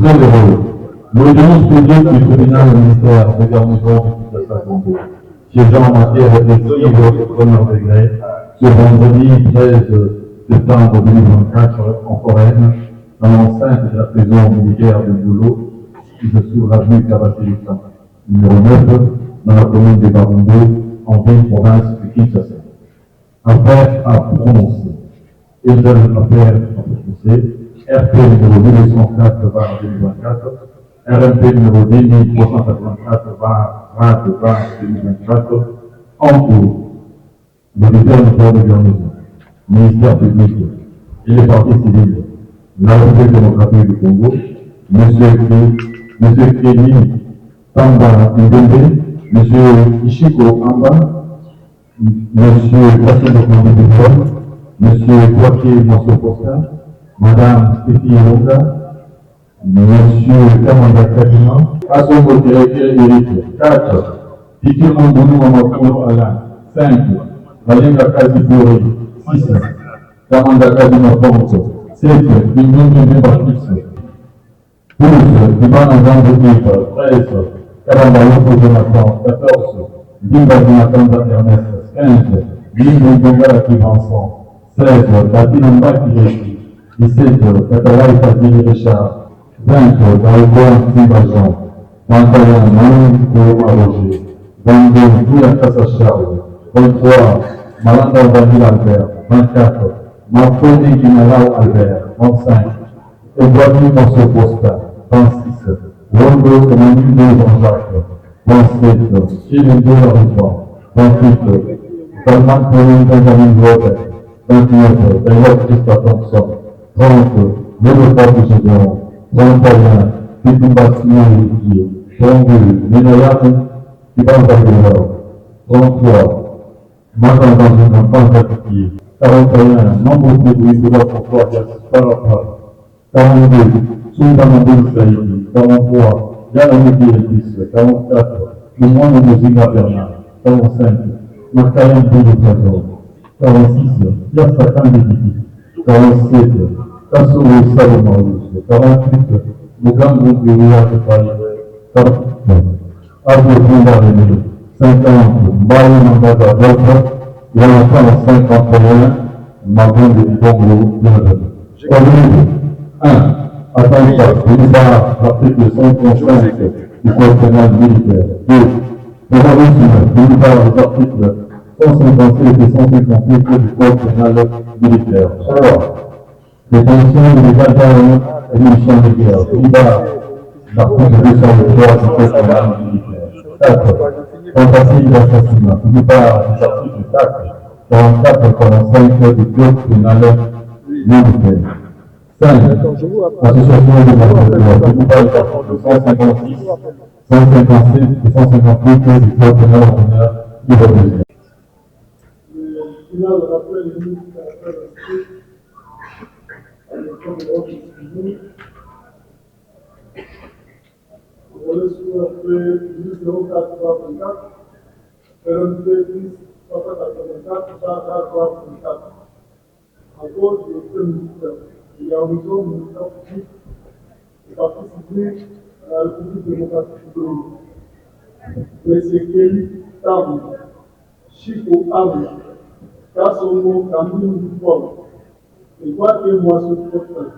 très heureux. L'audience publique du tribunal ministère de garnison de Saint-Congo, siégeant en matière de civile premier degré, ce vendredi 13 septembre 2024 en Foraine, dans l'enceinte de la prison militaire de Boulot, qui se trouve avenue Kabaté-Listan, numéro 9, dans la commune de Barondo, en ville province de Kinshasa. Affaire à prononcer. Une seule affaire à prononcer. RP numéro 1204-2024, RMP numéro 10384-2024, en cours. L'auditeur de garnison, ministère public et les partis civils, la République démocratique du Congo, M. Kéli Tamba Ndembe, M. Ishiko Amba, M. Kassim Dupont, M. Joaquin Monsoposa, Madame Stéphie Ronda, M. Kamanda Kadima, Asombo Eric, 4, Tiki Mambounou Mamakouno Alain, 5, Valenga Kazipuri, 6, Kamanda Kadima Ponto, 7, Bindung Baptiste, 12, Ibana Zambo 13, Karamba Yoko Jonathan, 14, Dimba Jonathan Ernest, 15, Bindung Bongala Vincent, 16, Batinamba Kireki, 17, Katalai Fazili Richard, 20, Daoukoan Timbajan, 21, Manou Kouma Roger, 22, Douya Kassa Charles, 23, Malanda Vanille Albert, 24, Mafoni Guinalao Albert, 25, Edouard Monceau Posta, 26, Rondo Emmanuel Jean-Jacques, 27, Chilendo Larifan, 28, Salman Pauline Benjamin Robert, 29, Benoît Christophe Thompson, 30, Léopold Gédéon, 31, Pitumba Simon Riquier, 32, Ménayan Iban Bagdéor, 33, Matin dans une enfant fatiguée, 41, nombre de bruits de votre foi Parapara, 42, Soudamaboul Saïdi, 43, Yanamidi Elvis, 44, Le Moine Mozinga Bernard, 45, Marcaïen Boudou Trésor, 46, Yassatan Débiti, 47, Kassou Salomon, 48, Mugambou Guéouya de Paris, 49, Abou Boumba René, 50, Mbaye Mambada Delta, et enfin 51, Magon de Bongo, 1. Attentat, l'ISA, l'article 135 du Code pénal militaire. 2. Terrorisme, l'ISA, les articles 157 et 158 du Code pénal militaire. 3. Détention illégale d'armes et munitions de guerre. l'ISA, l'article 203 du Code pénal militaire. 4. Tentative d'assassinat. l'ISA, les articles 4, 44 et 45 du Code pénal militaire. 5. Association de malfaiteurs, qui parle de 156, 157 et 158 du Code pénal ordinaire du République. Le final rappelle les limites à la à l'école de l'ordre civil. On est sur la feuille 0424, RMP 10 384, 324. En cause de ministère. Il y a un réseau militaire public et parti civil à la République démocratique du Congo. Mais c'est Kéli Tam, Chico Am, Kassongo Kamine Dupont, et quoi que moi ce prophète.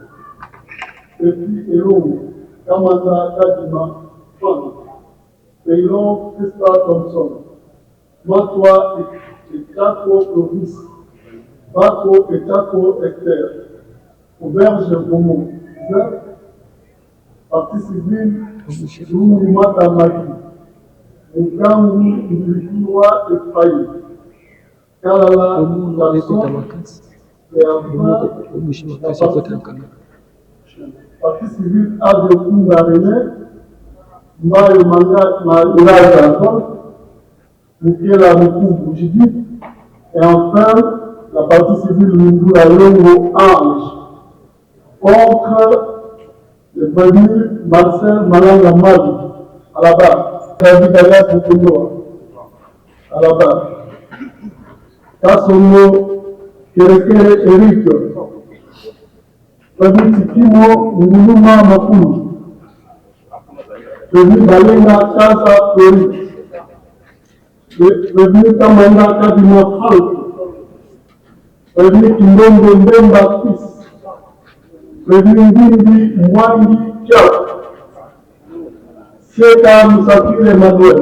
Et puis Elongo, Kamanda Kadima, Fan, Taylor Christa Thompson, Matwa et Kako Provis, Bako et Kako Hector. Auberge Bomo, partie civile, Mata Magi, Mugamou, Ndrikiwa et Faye, Kalala, Tasson, et partie civile, Adekou Narene, Mbaye Manga Gazon, Mukela Moukou Boujidi, et enfin, la partie civile Lungula Longo Ange. Contre le premier Marcel Malanga Mali, à la barre, David Aya Poukonoa, à la barre, Kassono Kerekere Eric, David Tikimo Nguluma Makulu, prévenu Balenga Casa Flori, prévenu Kamanga Kadima Franck, prévenu Kimbombe Mbemba Fils, prévenu Ndindi Mwangi Kia, Seka Musafiri Emmanuel,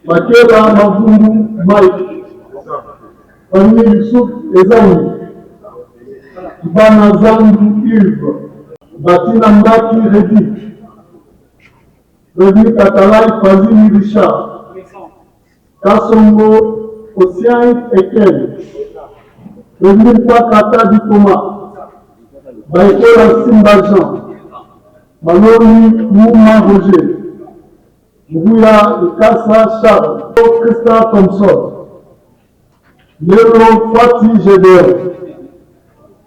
Makela Mavungu Mike, prévenu Youssouf Ezani, Bana Zandu Yves, Batina Mbaki Redi, prévenu Katalai Fazili Richard, Kassongo Osiaï Eken, prévenu Pakata Dikoma, Baïkola Simba Jean, Malori Mouma Roger, Mouya Kassa Charles, Christa Thompson, Léo Fati Gédéon,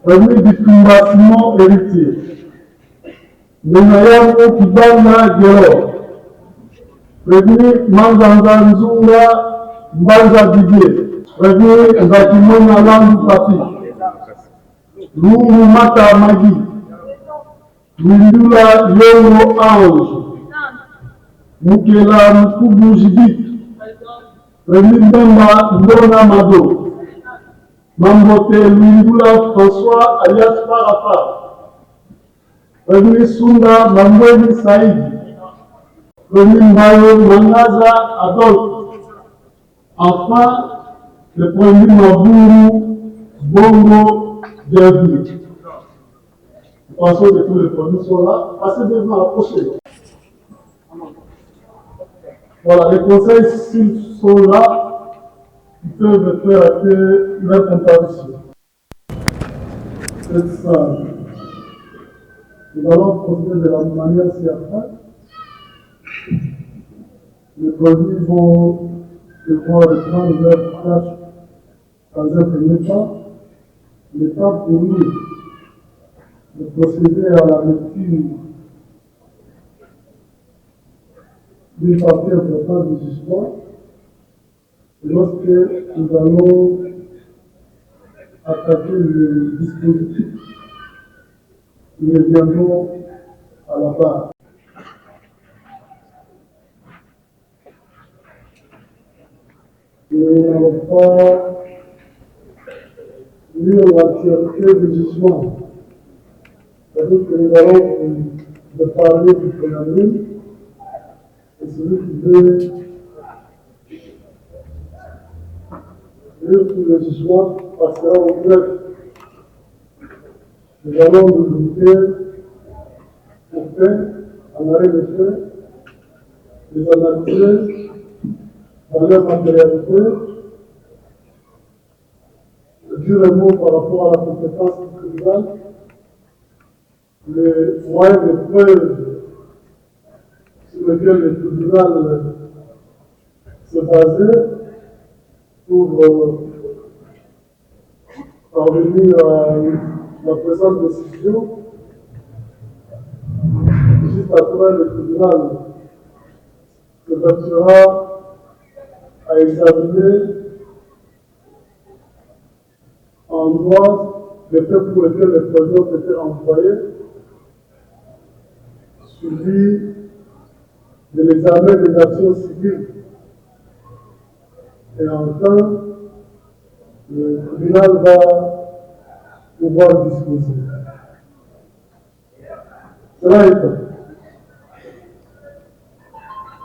prévenu Dikuma Simon Héritier, Menayamo Kibana Guéro, prévenu Manzanza Nzunga Mbanza Didier, prévenu Zakimona Landu Papi, Lumu Mata Magi, Mindula Yomo Ange, Mukela Mukubu Judith, prévenu Mbemba Ndona Mado, Mambote Mindula François alias Parafa, prévenu Sunda Mambweni Saïd, prévenu Mbayo Mangaza Adolphe, enfin le prévenu Maburu Bongo Derby. Pensons que tous les prévenus sont là, passez devant, approchez. Voilà, les conseils, s'ils sont là, ils peuvent faire leur comparution. C'est ça. Nous allons procéder de la manière ci-après. Les prévenus vont devoir reprendre leur tâche dans un premier temps. L'étape pour nous de procéder à la lecture d'une partie importante du jugement. Et lorsque nous allons attaquer le dispositif, nous reviendrons à la barre. Nous n'allons pas lire l'entièreté du jugement. C'est-à-dire que nous allons de parler du préambule, et celui qui veut lire tout le jugement passera au greffe. Nous allons nous limiter aux faits, en arrêt de faits, les analyser dans leur matérialité, dire un mot par rapport à la compétence du tribunal, les moyens de preuve sur lesquels le tribunal se basait pour parvenir à la présente décision. Juste après, le tribunal se vertuera à examiner en droit les faits pour lesquels les prévenus ont été employés, suivi de l'examen des actions civiles. Et enfin, le tribunal va pouvoir disposer. Cela étant,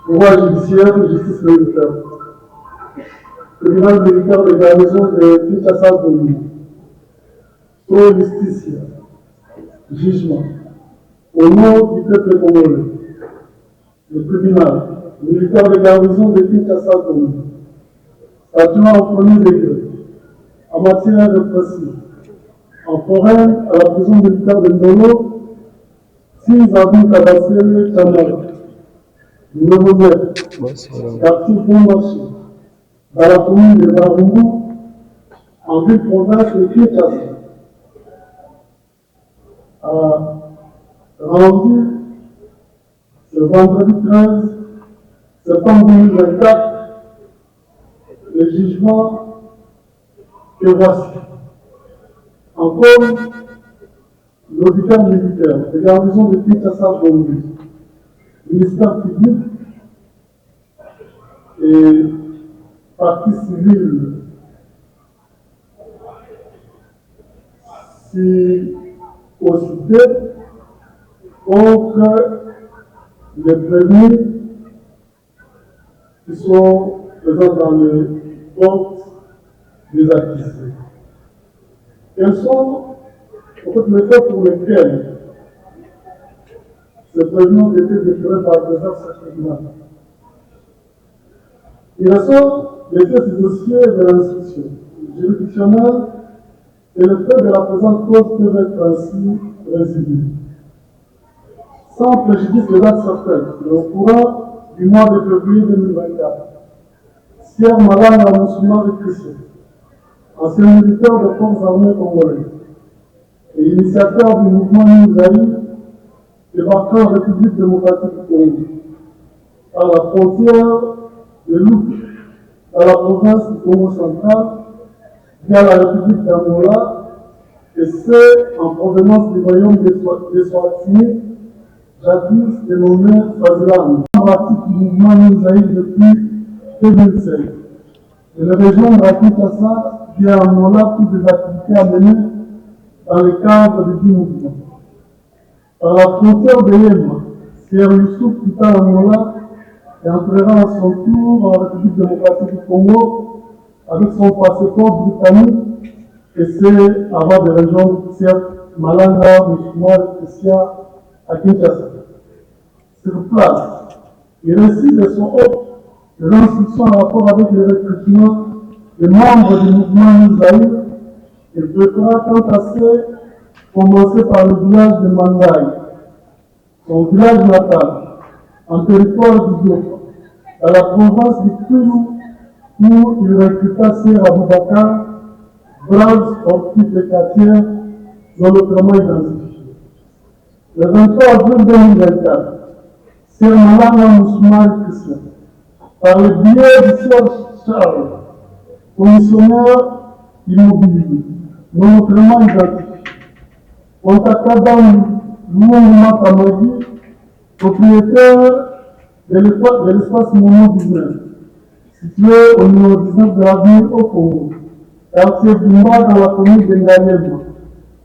pouvoir judiciaire, justice militaire. Tribunal militaire de garnison de Kinshasa-Gombe. Pro justicia. Jugement. Au nom du peuple congolais, le tribunal militaire de garnison de Kinshasa-Gombe, statuant en premier degré, en matière de principe, en foraine à la prison militaire de Ndolo, 6 avenue Kabassé, Tchamara, numéro 9, quartier Bon-Marché, dans la commune de Barumbu, en ville province de Kinshasa, a rendu ce vendredi 13 septembre 2024 le jugement que voici. Encore, l'auditeur militaire de garnison de Kinshasa-Gombe, ministère public et partie civile, si aussi contre les prévenus qui sont présents dans le compte des accusés. Quels sont les faits pour lesquels ces prévenus ont été déclarés par le président de ce tribunal? Il ressort les faits du dossier de l'instruction juridictionnelle et les faits de la présente cause peuvent être ainsi résiliés. Sans préjudice de date certaine, au courant du mois de février 2024, Sier Malanga Moussouman Christian, ancien militaire des forces armées congolaises et initiateur du mouvement Nouzaï, débarquant en République démocratique du Congo, à la frontière de Louk, dans la province du Congo central, via la République d'Angola, et c'est en provenance du royaume des Swatini, jadis dénommé Swaziland, membre du mouvement Nouzaï depuis 2016. Et le rejoindre à Kinshasa via Angola pour des activités à mener dans le cadre du dit mouvement. Par la frontière de Yéma, Sier Youssouf quitta l'Angola et entrera à son tour en République démocratique du Congo avec son passeport britannique et c'est avant de rejoindre Sier Malanga Moussouman Christian à Kinshasa. Sur place, il récite de son hôte les instructions en rapport avec le recrutement des membres du mouvement Nouzaï. Il préférera quant à ce commencer par le village de Mangaï, son village natal, en territoire du Diofa, dans la province du Kwilu, où il recruta Sier Aboubakar, brave sportif et quartier, non autrement identifié. Le 23 avril 2024, Sier Malanga Moussouman Christian, par le biais du Sier Charles, commissionnaire immobilier, non autrement identifié, contacta dans Lououma Tamagi, propriétaire de l'espace Mono 19, situé au numéro 19 de la ville au Congo, quartier Bumba dans la commune de Nganyema,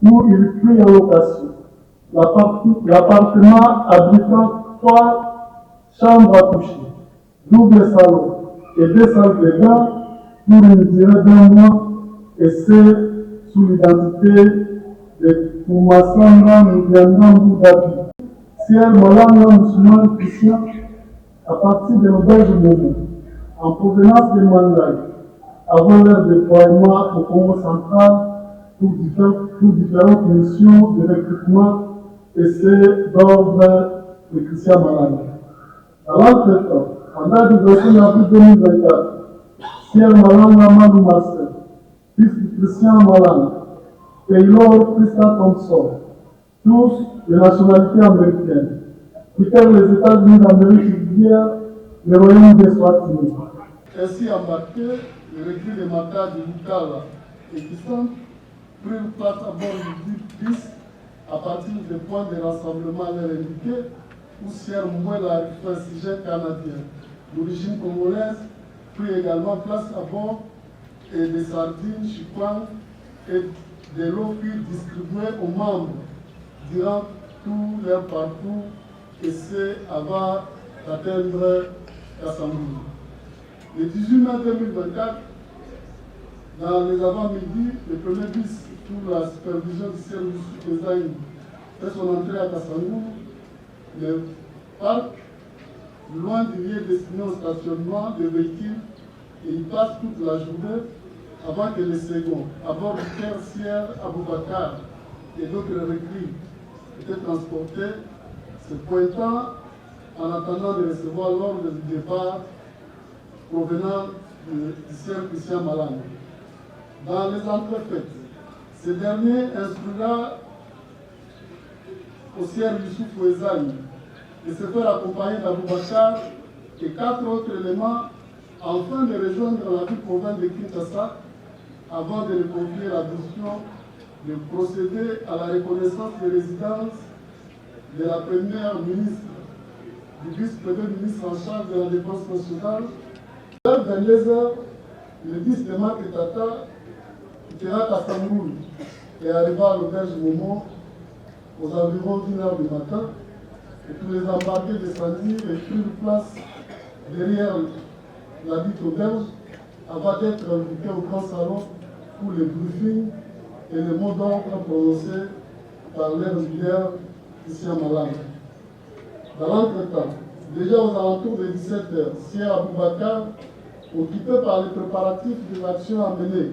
où il prit en location l'appartement abritant 3 chambres à coucher, double salon et 2 salles de bain pour une durée d'1 mois, et c'est sous l'identité de Koumassanga Moudiandambu Dabi. Sier Malanga Moussouman Christian, à partir de l'auberge Momo, en provenance de Mangaï, avant leur déploiement au Congo central pour différentes missions de recrutement, et c'est d'ordre de Christian Malanga. Dans l'entretemps, en date du 21 avril 2024, Sier Malanga Malou Marcel, fils de Christian Malanga, Taylor Christian Thompson, tous de nationalité américaine, quittèrent les États-Unis d'Amérique régulière, le royaume des Swatini. Ainsi embarqués, le recul des mandats de Lukala et Kissan prirent place à bord du bus à partir des points de rassemblement leur indiqués, où Sier Mouela, réfugié canadien d'origine congolaise, prit également place à bord et des sardines, chikwang et de l'eau furent distribuées aux membres durant tout leur parcours, et c'est avant d'atteindre Kassambou. Le 18 mai 2024, dans les avant-midi, le premier bus sous la supervision du Sier Youssouf Ezaï fait son entrée à Kassambou. Le parc, loin du lieu destiné au stationnement des véhicules, et il passe toute la journée avant que les seconds, à bord du père Sier Aboubakar et d'autres recrues, étaient transportés, se pointant en attendant de recevoir l'ordre du départ provenant du Sier Christian Malanga. Dans les entrefaites, ce dernier instruira au Sier Youssouf Ezaï de se faire accompagner d'Aboubakar et 4 autres éléments afin de rejoindre la ville province de Kinshasa avant de lui confier la mission de procéder à la reconnaissance de résidence de la première ministre du vice-premier ministre en charge de la défense nationale. Vers 22h, le 10 de Marc Tata quittera Kassamboul et arriva à l'auberge Momo aux environs d'1h du matin. Et tous les embarqués descendirent et prirent place derrière la dite auberge avant d'être invités au grand salon pour le briefing et les mots d'ordre prononcés par leur leader, Christian Malanga. Dans l'entretemps, déjà aux alentours de 17h, Sier Aboubakar, occupé par les préparatifs des actions à mener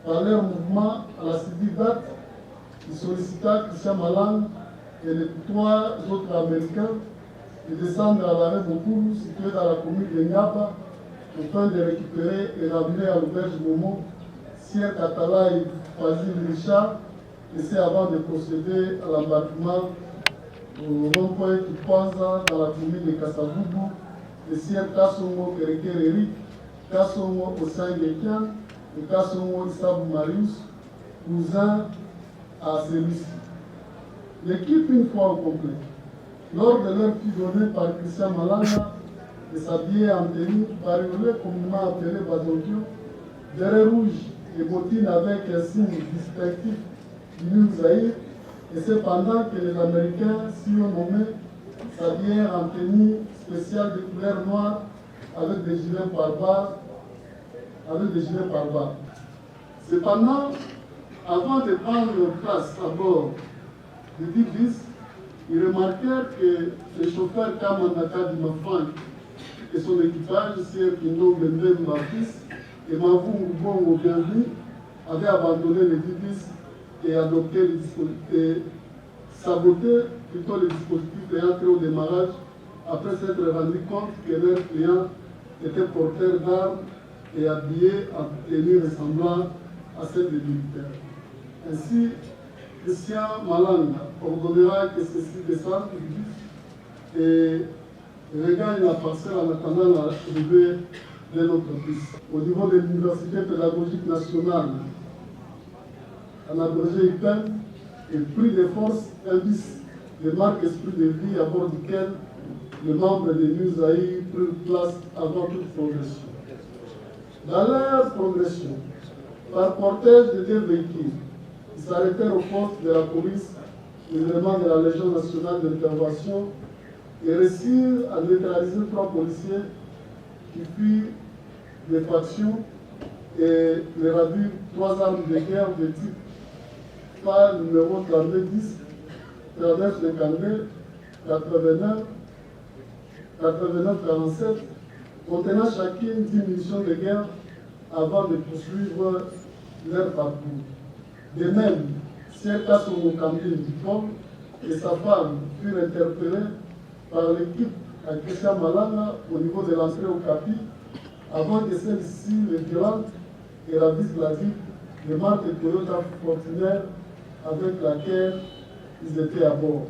par leur mouvement à la civile date, il sollicita Christian Malanga et les 3 autres Américains de descendre à l'arrêt Mokoulou, situé dans la commune de Nyaba, afin de récupérer et ramener à l'auberge Momo Sier Katala et Fazil Richard, et c'est avant de procéder à l'embarquement au rond-point qui pose dans la commune de Kassavubu, et Sier Kassongo Kerekereri, Kassongo Osangekian et Kassongo Isabou Marius, cousin à celui-ci. L'équipe, une fois au complet, lors de leur fut donnée par Christian Malanga et s'habiller en tenue bariolée communément appelée Bazonkyo, béret rouge et bottines avec un signe distinctif du New Zaïre, et c'est pendant que les Américains, si on nommait, s'habillèrent en tenue spéciale de couleur noire avec des gilets pare-balles. Cependant, avant de prendre place à bord du Dibis, ils remarquèrent que le chauffeur Kamandaka Dimafan et son équipage, Sier Kindo Bembe Mbafis et Mavou Mbongo Bienvenu, avaient abandonné le Dibis et adopté le dispositif, saboté plutôt le dispositif et entré au démarrage après s'être rendu compte que leurs clients étaient porteurs d'armes et habillés en tenue ressemblant à celle des militaires. Ainsi, Christian Malanga ordonnera que ceux-ci descendent du bus et regagnent la parcelle en attendant l'arrivée de notre bus. Au niveau de l'Université pédagogique nationale, en abrégé UPEN, et pris de force un bus de marque Esprit de Vie à bord duquel les membres de l'USAI prirent place avant toute progression. Dans leur progression, par cortège de 2 véhicules, ils s'arrêtèrent aux postes de la police, les éléments de la Légion nationale d'intervention, et réussirent à neutraliser 3 policiers qui fuient des factions et les ravir 3 armes de guerre de type phare numéro 3210, 3952, 89-47, contenant chacune 10 munitions de guerre avant de poursuivre leur parcours. De même, Sier Kassongo Kambine Dupont et sa femme furent interpellés par l'équipe à Christian Malanga au niveau de l'entrée au Capi, avant que celle-ci les violente et ravisse la vie de marque Toyota Fortuner avec laquelle ils étaient à bord.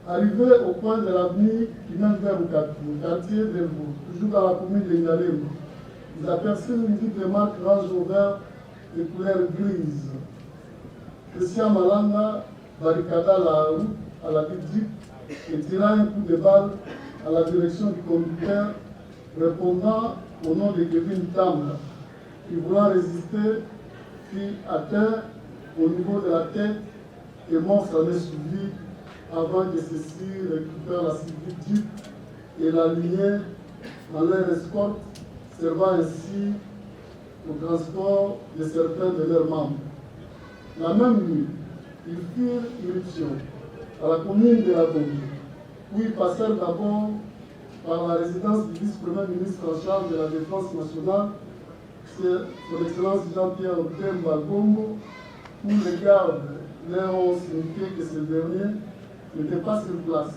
Arrivés au coin de l'avenue qui mène vers le quartier d'Elvo, toujours dans la commune de Ngalema, ils aperçurent une ville de marque Range Rover de couleur grise. Christian Malanga barricada la route à la petite et tira un coup de balle à la direction du conducteur, répondant au nom de Kevin Tamba, qui, voulant résister, fut atteint au niveau de la tête et mort s'en est suivi avant que ceux-ci récupèrent la civile Jeep et l'alignèrent dans leur escorte, servant ainsi au transport de certains de leurs membres. La même nuit, ils firent irruption à la commune de la Gombe, où ils passèrent d'abord par la résidence du vice-premier ministre en charge de la défense nationale, son Excellence Jean-Pierre Demba Gombo, où les gardes leur ont signifié que ce dernier n'était pas sur place,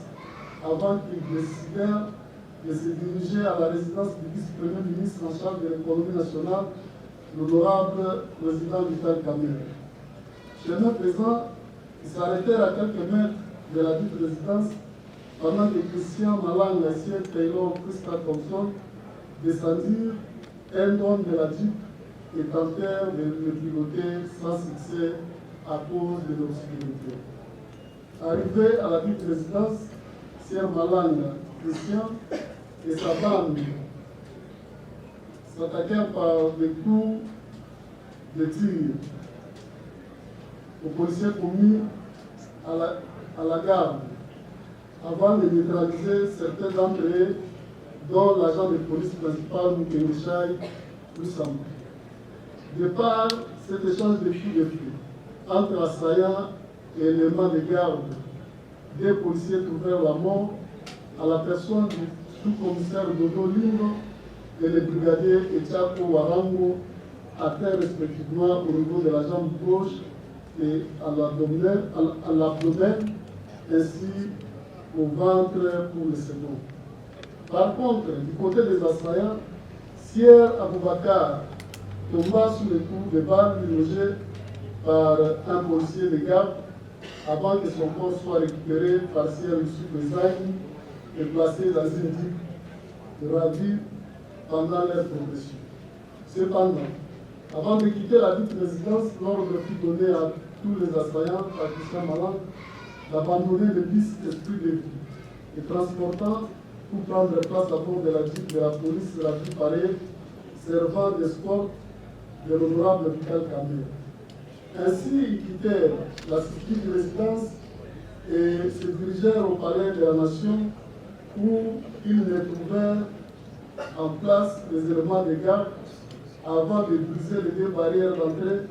avant qu'ils décidèrent de se diriger à la résidence du vice-premier ministre en charge de l'économie nationale, l'honorable président Vital Kamerhe. Chemin faisant, ils s'arrêtèrent à quelques mètres de la dite résidence pendant que Christian Malanga, Sier Taylor, Christa Thompson descendirent un don de la Jeep et tentèrent de le piloter sans succès à cause de l'obscurité. Arrivé à la dite résidence, Sier Malanga Christian et sa bande s'attaquèrent par des coups de tir aux policiers commis à la garde avant de neutraliser certains d'entre eux, dont l'agent de police principal Moukenishai Loussam. De par cet échange de coups de feu entre assaillants et éléments de garde, des policiers trouvèrent la mort à la personne du sous-commissaire Dodo Lindo et le brigadier Etiako Warango, atteints respectivement au niveau de la jambe gauche et à l'abdomen, ainsi au ventre pour le second. Par contre, du côté des assaillants, Sier Aboubakar tomba sous les coups de balles logées par un policier de garde avant que son corps soit récupéré par Sier Youssouf Ezaï et placé dans une digue ravie pendant leur progression. Cependant, avant de quitter la dite résidence, l'ordre fut donné à tous les assaillants par Christian Malang d'abandonner le bis esprit de vie et transportant pour prendre place à bord de la jeep de la police la plus pareille, servant d'escorte de l'honorable Vital Kamel. Ainsi, ils quittèrent la cité de résidence et se dirigèrent au palais de la Nation où ils ne trouvèrent en place les éléments de garde avant de briser les deux barrières d'entrée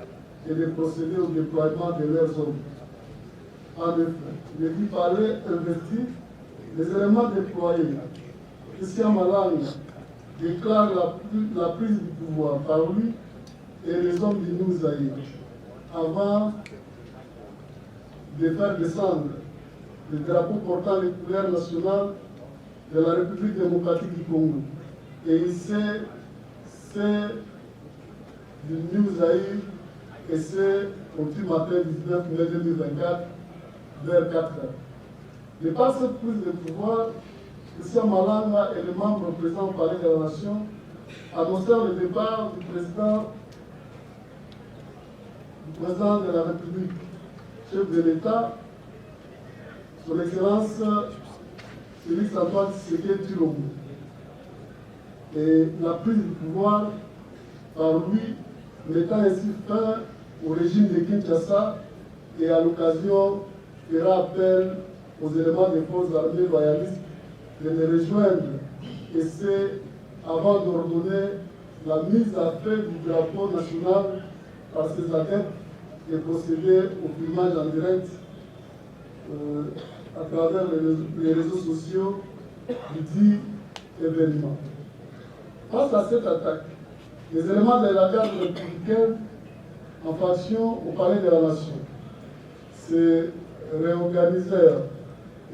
et de procéder au déploiement de leurs hommes. En effet, le dit palais investi, les éléments déployés, Christian Malang déclare la prise du pouvoir par lui et les hommes du Nouzaï avant de faire descendre le drapeau portant les couleurs nationales de la République démocratique du Congo. Et il c'est du Nouzaï et c'est au petit matin 19 mai 2024 vers 4 heures. De par cette prise de pouvoir, Christian Malanga et les membres présents au Palais de la Nation annoncèrent le départ du président de la République, chef de l'État, son Excellence Félix Antoine Tshisekedi Tshilombo. Et la prise du pouvoir par lui, mettant ainsi fin au régime de Kinshasa et à l'occasion fera appel aux éléments des forces armées loyalistes de les rejoindre. Et c'est avant d'ordonner la mise à feu du drapeau national par ses adeptes et procéder au filmage en direct à travers les réseaux sociaux du dit événement. Face à cette attaque, les éléments de la garde républicaine en faction au Palais de la Nation se réorganisèrent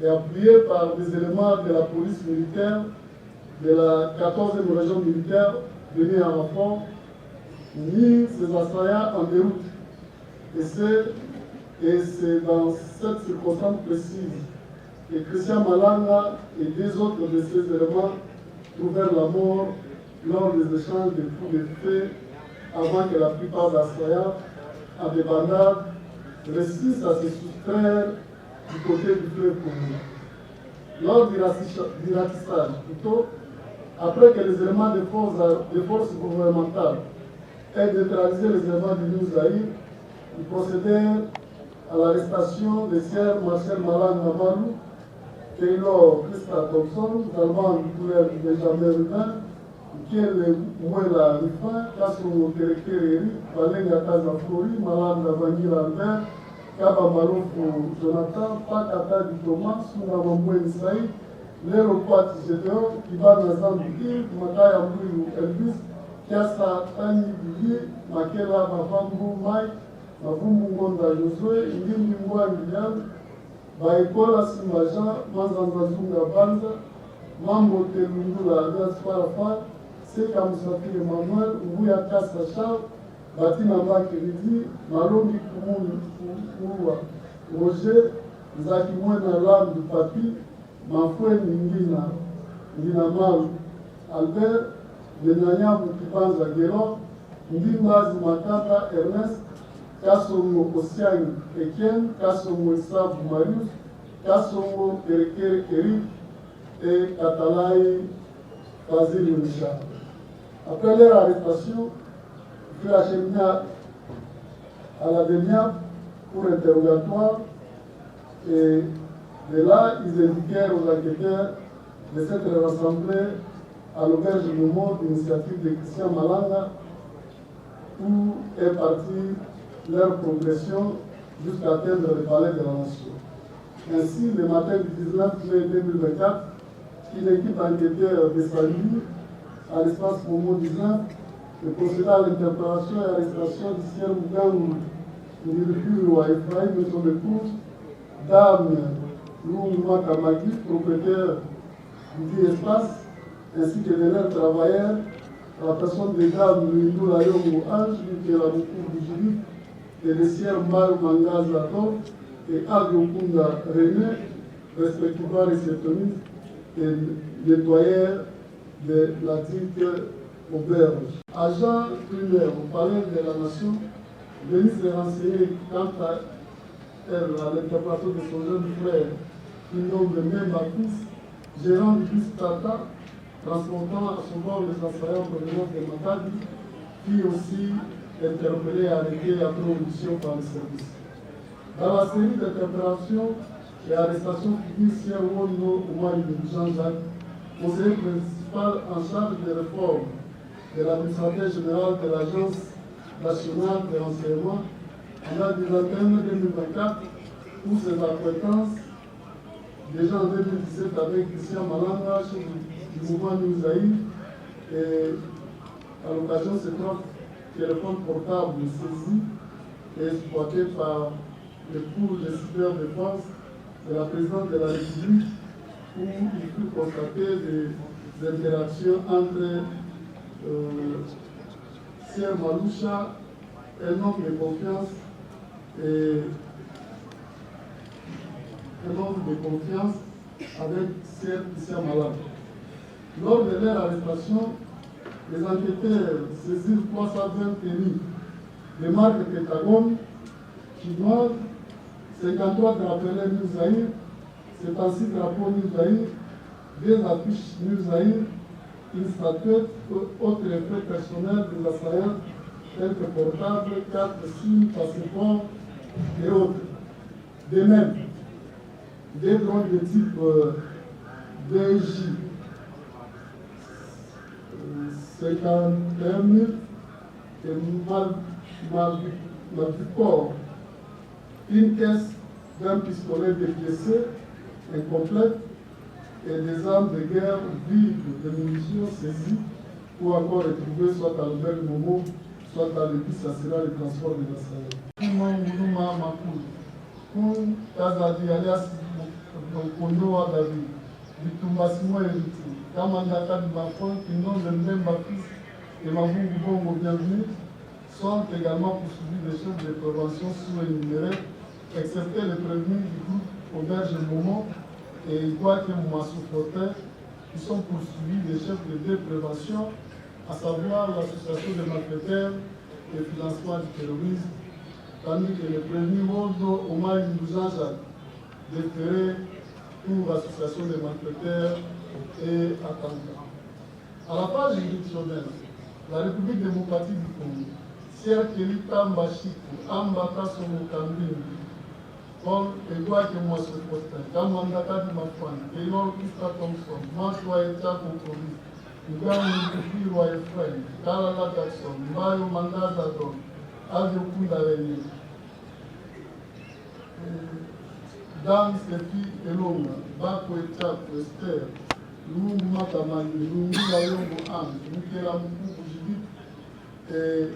et appuyés par des éléments de la police militaire de la 14e région militaire venus en renfort, mis ces assaillants en déroute. Et c'est dans cette circonstance précise que Christian Malanga et deux autres de ces éléments trouvèrent la mort lors des échanges de coups de feu avant que la plupart des assaillants en débandade réussissent à se soustraire du côté du fleuve Congo. Lors du ratissage, plutôt, après que les éléments des forces gouvernementales aient neutralisé les éléments du Nouzaï, ils procédèrent à l'arrestation des sieurs Marcel Malang Namalou, Taylor Christa Thompson, Zalman Benjamin Rubin, Mikel Mouela Rifin, Kassou Terekereri, Valenga Kaza Flori, Malang Vanilla Albert, Kaba Malofo Jonathan, Pakata Di Thomas, Suna Mambouen Saïd, Lero Kwati Gédéon, Kibana Zambiki, Makaya Mbouyu Elvis, Kiasa Tani Bili, Makela Mavambu Mai, Mavumbu Ngonda Josué, Ngimbi Mwangi Lian, Baikola Simajan, Manzanza Zunga Banza, Mambo Telundula Alias Farafan, Seka Musafiri Emmanuel, Mbuya Kasa Charles, Batina Mbakiridi, Malombi Kumuni Kuwa, Roger, Zaki Mwena Lam du Papi, Mafoué Ngina Mal, Albert, Benanya Mukibanza Guéron, Ndimbazi Makata Ernest, Kassongo Osiang Etienne, Kassongo Isabu Marius, Kassongo Terekere Eric, et Katalai Fazil Unisha. Après leur arrestation, ils furent acheminés à la DENIAP pour interrogatoire et de là, ils indiquèrent aux enquêteurs de s'être rassemblés à l'auberge Momo d'initiative de Christian Malanga où est partie leur progression jusqu'à atteindre le palais de la Nation. Ainsi, le matin du 19 mai 2024, une équipe enquêteur descendue à l'espace Momo 19 et procéda à l'interpellation et arrestation du sieur Mougangu, Nilufuru wa Ephraim et son épouse, Dame Louma Kamagi, propriétaire du dit espace, ainsi que de leurs travailleurs, à la personne des dames Luindou Layomu Ange, Nikelamukou Bujiri, et les sieurs Mbaru Mangaza Adolphe et Abiokunda René, respectivement réceptionnistes et nettoyeurs de la dite auberge. Agent primaire au palais de la Nation, venus se renseigner quant à elle, à l'interprétation de son jeune frère, qui nomme même Baptiste, gérant du bus Tata, transportant à son bord les assaillants provenant de Matadi, puis aussi interpellé et arrêté après audition par le service. Dans la série d'interpellations et arrestations figure Sien Wono Omari de Jean-Jacques, conseiller principal en charge des réformes de l'administrateur général de l'Agence nationale de renseignement en date du 21 2024 pour ses acquaintances déjà en 2017 avec Christian Malanga, chef du mouvement Newsaï, et à l'occasion de ces trois téléphones portables saisis et exploités par l'époux de cyberdéfense de la présidente de la République, où il fut constaté des interactions entre Sir Maloucha, un homme de confiance, et un homme de confiance avec Sir Christian Malanga. Lors de leur arrestation, les enquêteurs saisirent 320 tennis de marque Pentagone, chinoise, 53 drapelets New Zaïre, 76 drapeaux New Zaïre, 2 affiches New Zaïre, une statuette, autres effets personnels des assaillants, tels que portables, cartes, signes, passeports et autres. De même, des drones de type DJ 51 000 et Malvicor, une caisse d'un pistolet dépiécé, incomplète, et des armes de guerre vides de munitions saisies ou encore retrouvées soit à l'auberge Momo, soit à l'épice assurant le transport des assaillants. Kun Kazadi alias Kondoa David, Bitumbasimo Eriti, Kamandaka de Bafon, qui nom de Mbemba fils et Mabou Bongo bienvenue, sont également poursuivis des chefs de prévention sous-énumérés, excepté les prévenus du groupe Auberge Momo et Igouake Mouassou Fortin, qui sont poursuivis des chefs de deux préventions, à savoir l'association des malfaiteurs et le financement du terrorisme, tandis que le prévenu Wondo Omar Jean-Jacques, déféré pour association des malfaiteurs et attentats. À la page juridictionnelle, la République démocratique du Congo, Sierre Kelita Mbashiku, Ambata Somokambini, Paul Edouard Kemoasso Postin, Kamandaka di Mafan, Taylor Krista Thompson, Maswa Echa Kokori, Ugamu Nukufirwa Ephraim, Kalala Jackson, Mbayo Mangaza Don, Abiokunda René, Dan Sefi Elonga, Bako Echa Esther, Lungu Matamani, Lungu Layongo Anne, Mukela Mukuku Judith, et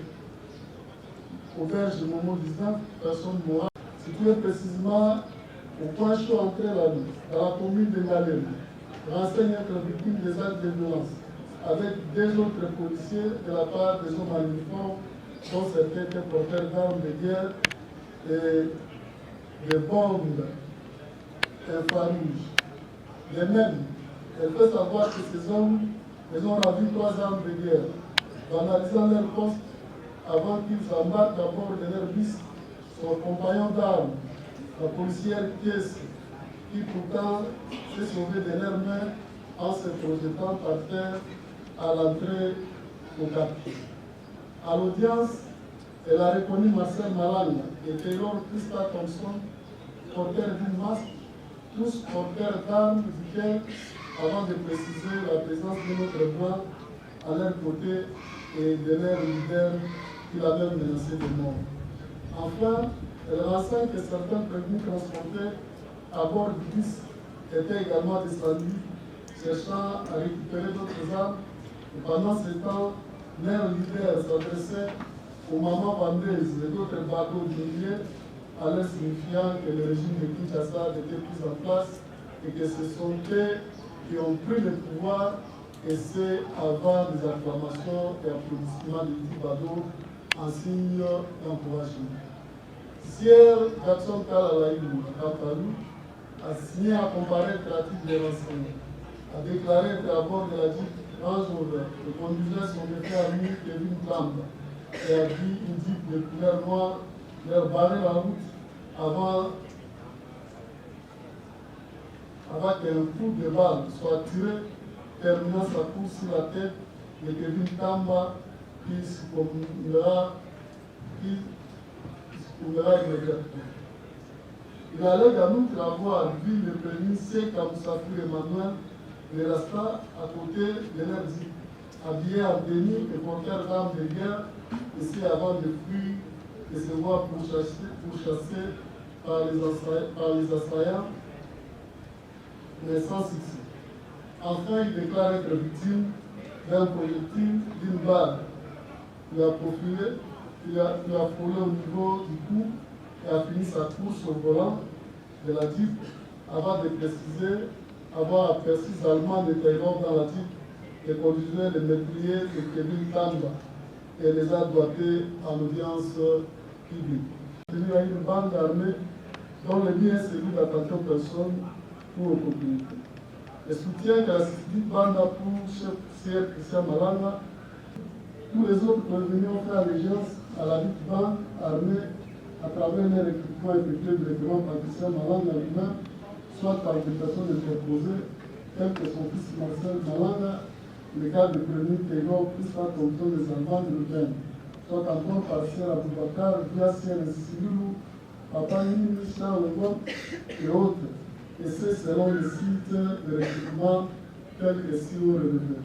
Auberge Momo 19, personne morale, située précisément au point chaud entre la nuit, dans la commune de Ngalem, renseigne être victime des actes de violence, avec deux autres policiers de la part des hommes en uniforme, dont certains étaient porteurs d'armes de guerre et de bombes infrarouges. De même, elle peut savoir que ces hommes, ils ont ravi 3 armes de guerre, banalisant leur poste avant qu'ils s'embarquent à bord de leur bus, son compagnon d'armes, la policière Kies, qui pourtant s'est sauvée de leurs mains en se projetant par terre à l'entrée au cap. À l'audience, elle a reconnu Marcel Malanga et Taylor Krista Thompson, porteurs d'une masque, tous porteurs d'armes, dit-elle, avant de préciser la présence de notre blanc à leur côté et de leur leader qui l'a même menacé de mort. Enfin, elle renseigne que certains prévenus transportés à bord du bus étaient également descendus, cherchant à récupérer d'autres armes. Et pendant ce temps, leur leader s'adressait aux mamans vendeuses et d'autres bateaux d'Indiens, en leur signifiant que le régime de Kinshasa était plus en place et que ce sont eux qui ont pris le pouvoir, et c'est avant des acclamations et applaudissements de Tibado en signe d'encouragement. Sierre Jackson Kalalaïdou, a signé à comparaître la titre des renseignements, a déclaré être à bord de la Jeep Range Rover et conduisait son frère ami Kevin Tamba et a vu une Jeep de couleur noire leur barrer la route avant qu'un coup de balle soit tiré, terminant sa course sur la tête de Kevin Tamba qui succombera immédiatement. Il allègue en outre avoir vu le premier C. Kamoussafou Emmanuel le Rasta à côté de leur Jeep, habillé en tenue et porteur d'armes de guerre, ici avant de fuir et se voir pourchassé par les assaillants, mais sans succès. Enfin, il déclare être victime d'un projectile d'une balle. Il a frôlé au niveau du cou et a fini sa course au volant de la Jeep avant de préciser avoir aperçu Salman de Taïwan dans la Jeep et conduisait le métrier de Kevin Tamba et les a doigtés en audience publique. Il y a une bande armée dont le but est celui d'attaquer aux personnes ou aux propriétés. Le soutien qu'a suscité Banda pour chef Sierre Christian Malanga, tous les autres prévenus ont fait allégeance à la dite bande armée à travers les recrutements effectués directement par Christian Malanga lui-même, soit par des personnes interposées, telles que son fils Marcel Malanga, le cas de prévenu Taylor Krista Thompson et Salman Ruben, soit encore par Sierre Aboubakar, via Sierre Silulu, Papa Nini, Charles Ngon et autres. Et c'est selon le site de recrutement tel que si on relevé.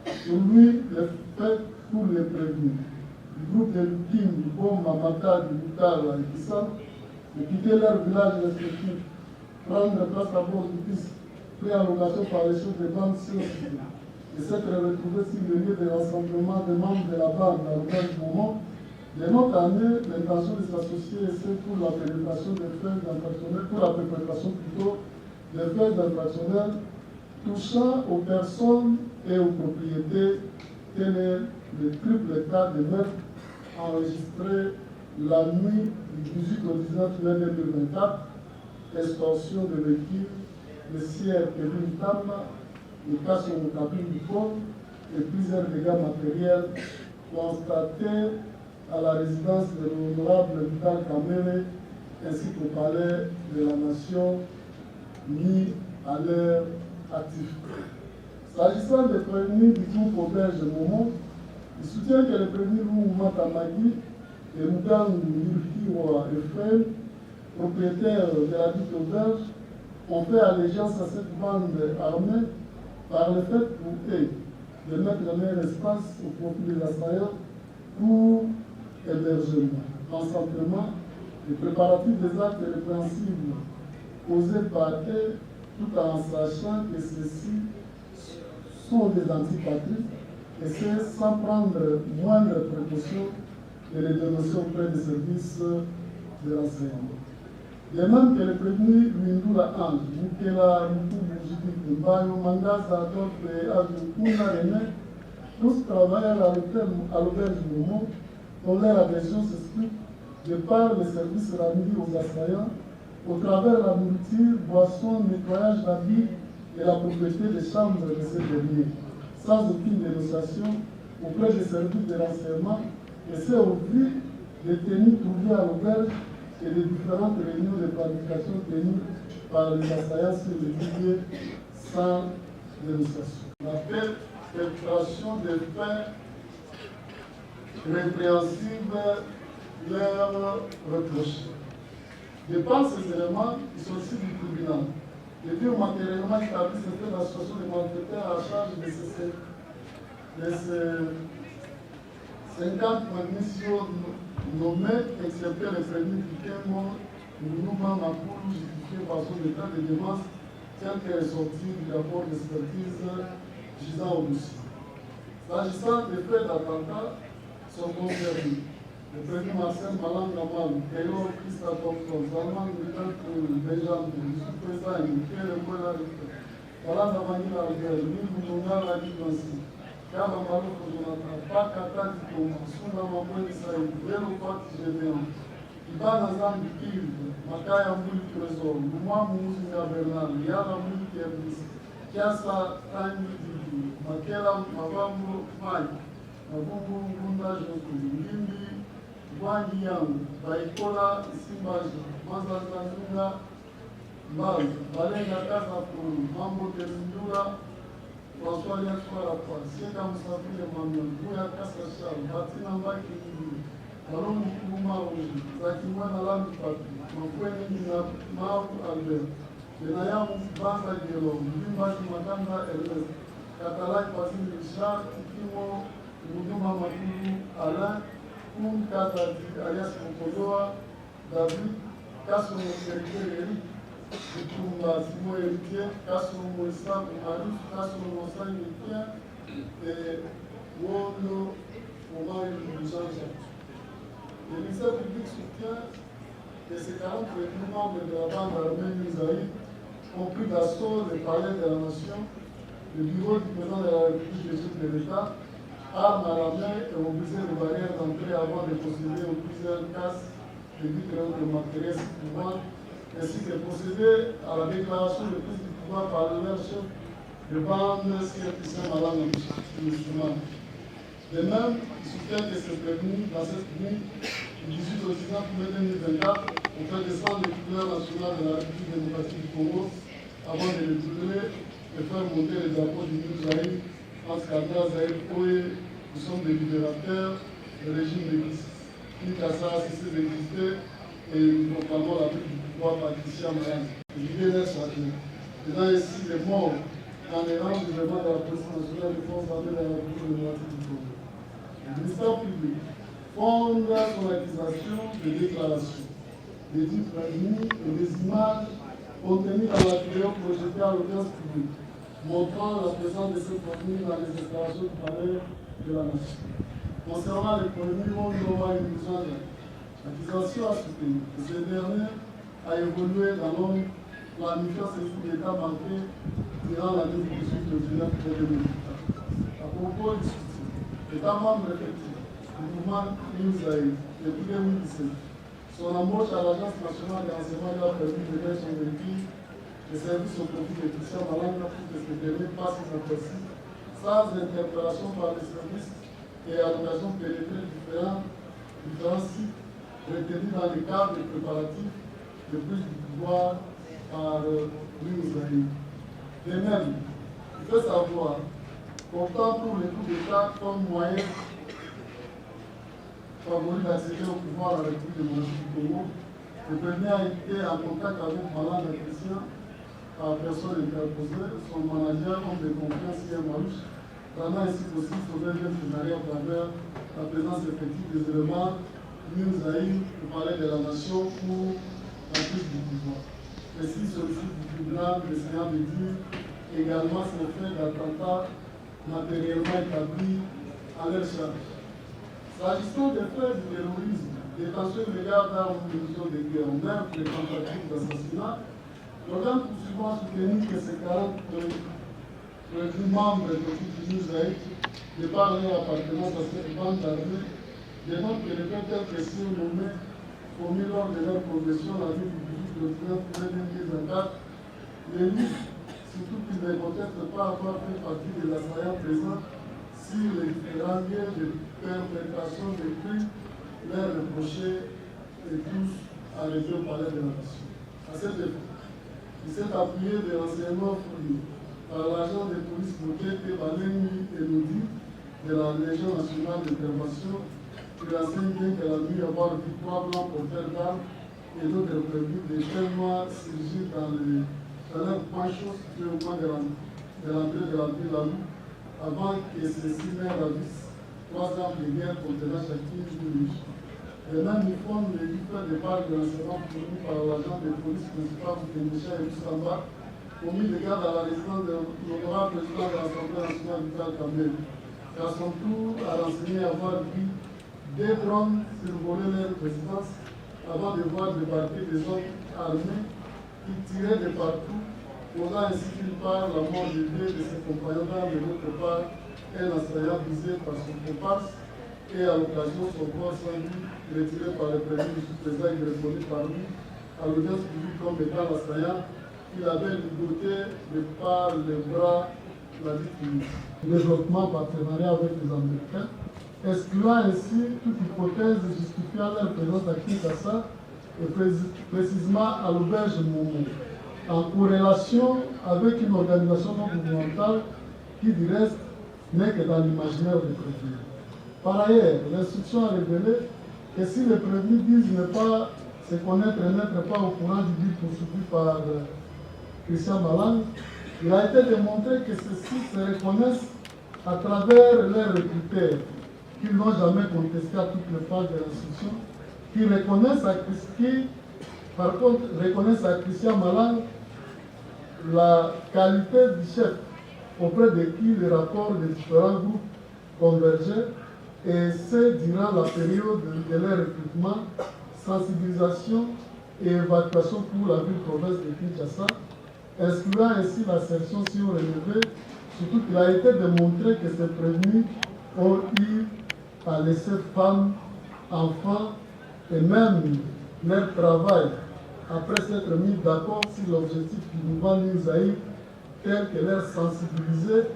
Pour lui, le fait pour les prévenus du groupe de victimes du bon Mamata, du Boutala et Kissa, de quitter leur village respectif, prendre place à bord du bus, pris en location par les chefs de bande scientifiques, et s'être retrouvés sur le lieu de rassemblement des membres de la bande dans le même moment, dénote en eux l'intention de s'associer et c'est pour la pénétration des faits infractionnels, pour la perpétration plutôt des faits infractionnels touchant aux personnes et aux propriétés, tel est le triple cas de meurtre enregistré la nuit du 18 au 19 mai 2024, extorsion de véhicules, le Sierre Kevin Tamba, le cas sur le cabine du pont et plusieurs dégâts matériels constatés à la résidence de l'honorable Vital Kamere ainsi qu'au palais de la Nation mis à leur actif. S'agissant des prévenus du groupe Auberge Momo, il soutient que les prévenus Mouvement Tamagi et Mougang Yurkiwa Ephraim, propriétaires de la dite auberge, ont fait allégeance à cette bande armée par le fait pour eux de mettre leur espace au profit des assaillants pour hébergement, consentement et préparatif des actes répréhensibles posés par eux, tout en sachant que ceux-ci sont des antipatriques et c'est sans prendre moindre précaution de les dénoncer auprès des services de renseignement. De même que le prévenu Luindula Ange, Mukela Mukubu Judith Mbayo, Mangaza, Adolphe et Azukuna René, tous travaillent à l'auberge Momo, dont leur adhésion s'explique de par les services rendus aux assaillants, au travers la nourriture, boisson, nettoyage d'habits et la propriété des chambres de ces derniers, sans aucune dénonciation auprès des services de renseignement, et c'est au vu des tenues trouvées à l'auberge et des différentes réunions de planification tenues par les assaillants sur le budget sans dénonciation. La perpétration des faits répréhensibles leur reprochés. De par ces éléments, ils sont issus du tribunal. Les faits ont matériellement établi c'était l'association des malfaiteurs à charge de ces 50 municipaux nommés, excepté les prévenus Pikemo, Nounouma, Makoulou, justifié par son état de démence, tel qu'elle est sortie du rapport d'expertise gisant au dossier. S'agissant des faits d'attentat, sont concernés. Le prévenu Marcel Malangamal, Taylor Christophe, Salman Benjamin, Yusuf Pesa, Michael Mola, Malanda Vanilla Albert, Louis Mounonga, Ladi Nancy, Kaba Maloko Jonathan, Pakata Dikoma, Sunda Mamoni Saïd, Velo Pati Gédéon, Ibana Zambi Kiv, Makaya Mouli Trésor, Mouma Mouzinga Bernard, Yala Mouli Kebis, Kiasa Tani Didi, Makela Mavambo Mike, Mabungu Ngunda Joko, Ngimbi, Wangi Yang, Baikola Simbaja, Mazazanunga, Mbaz, Balenga Kazapuru, Mambo Terindura, François Liakwara, Sieka Moussafile Manuel, Bouya Kassachal, Batina Mbaki Nini, Kalum Kuma Rouge, Zakimwana Lami Papi, Mafweni Nina Mau Albert, Benayamu Banda Gelo, Mbaki Makanda Ernest, Katalai Pasim Richard, Tikimo, Muduma Makulu, Alain, Katadi, alias Mokodoa, David, Kassomo Héritier, Kitumba, Simon Héritier, Kassomo Moïsa, Marif, Kassomo Mossa Héritier, et Wono, Omar Jean-Jacques. Le ministère public soutient que ces 40 membres de la bande armée Misaï ont pris d'assaut le palais de la nation, le bureau du président de la République des chefs de l'État, armes à la main et ont brisé les barrières d'entrée avant de procéder aux plusieurs casses de vitres de matériel du pouvoir, ainsi que procéder à la déclaration de prise du pouvoir par leur chef de bande Sierra Malang musulman. De même, ils soutiennent que c'est prévenu dans cette nuit du 18 au 19 mai 2024 on fait descendre les couleurs nationales de la République démocratique du Congo avant de les brûler et faire monter les drapeaux du New Zaïre entre Kabila, Zaïre, Oye. Nous sommes des libérateurs, le régime existe. Kinshasa a cessé d'exister et nous proclamons la prise du pouvoir patricien Mayan. L'idée laisse à Dieu. Faisant ainsi les morts en errant du gouvernement de la police nationale de force armée de la République démocratique du Congo. Le ministère public fonde son accusation de déclaration, des dits prévenus et des images contenues dans la vidéo projetée à l'audience publique, montrant la présence de ces prévenus dans les installations du palais de la nation. Concernant les prévenus, on aura une l'accusation a soutenu que ce dernier a évolué dans l'homme planifiant ses coups d'État marqués durant l'année 18 2024. À propos du soutien, l'État membre effectif du mouvement Newsaï depuis 2017, son embauche à l'Agence nationale de renseignement lui a permis de mettre son véhicule de service au profit de Christian Malanga pour que ce dernier passe inaperçu sans interpellation par les services et à l'occasion pénétrer différents sites retenus dans le cadre des préparatifs de prise du pouvoir par l'Usaï. De même, il faut savoir qu'optant pour les coups d'État comme moyen favori d'accéder au pouvoir à la République démocratique du Congo, le premier a été en contact avec Malanda Christian par personne interposée, son manager, homme de confiance, Sia Marouche, rendant ainsi possible son deuxième scénario à travers la présence effective des éléments Newsaï, le palais de la nation pour la prise du pouvoir. Ainsi, sollicite du tribunal de séance de dire également ces faits d'attentat matériellement établis à leur charge. S'agissant des faits du terrorisme, détention illégale d'armes ou munitions de guerre, même les tentatives d'assassinat, l'organe poursuivant a soutenu que ces 40 membres de Newsaï, de par leur appartenance à cette bande armée, démontrent que les faits tels que ceux nommés commis lors de leur progression la nuit du 18 au 19 mai 2024, les listes, surtout qu'ils ne contestent pas avoir fait partie des assaillants présents sur les différents lieux de perpétration des crimes, leur reprochés et tous arrivés au palais de la nation. À cet effet, il s'est appuyé des renseignements fournis par l'agent de police Mokete Baleni Elodie de la Légion nationale d'intervention, qui enseigne bien qu'elle a dû avoir vu 3 blancs porteurs d'armes et d'autres prévenus de tellement surgir dans leur pancho situé au coin de l'entrée de la ville à Lou, avant que ceux-ci mènent à vis 3 armes de guerre contenant chacune une niche. Le même uniforme les différents départs de l'enseignement fourni par l'agent de police principal de Michel et Samba, commis de garde à la résidence de l'honorable président de l'Assemblée nationale Vital Kamel, qui à son tour a renseigné avoir vu des drones survoler leur résidence avant de voir débarquer des hommes armés qui tiraient de partout, causant ainsi d'une part la mort de 2 de ses compagnons d'armes et d'autre part un assaillant visé par son comparse et à l'occasion son corps sans vie retiré par le président du sous-président et reconnu par lui à l'audience publique comme étant l'assaillant qu'il avait ligoté de par les bras la victime. Développement partenariat avec les Américains, excluant ainsi toute hypothèse justifiant leur présence à Kinshasa et précisément à l'auberge Momo, en corrélation avec une organisation non gouvernementale qui du reste n'est que dans l'imaginaire des prévenus. Par ailleurs, l'instruction a révélé que si les prévenus disent ne pas se connaître et n'être pas au courant du but poursuivi par Christian Malang, il a été démontré que ceux-ci se reconnaissent à travers leurs recruteurs, qu'ils n'ont jamais contesté à toutes les phases de l'instruction, qui reconnaissent à Christian Malang la qualité du chef auprès de qui les rapports des différents groupes convergeaient, et c'est durant la période de leur recrutement, sensibilisation et évacuation pour la ville-province de Kinshasa, excluant ainsi l'assertion sur relevé, surtout qu'il a été démontré que ces prévenus ont eu à laisser femmes, enfants et même leur travail après s'être mis d'accord sur l'objectif du mouvement Newsaï, tel que leur sensibiliser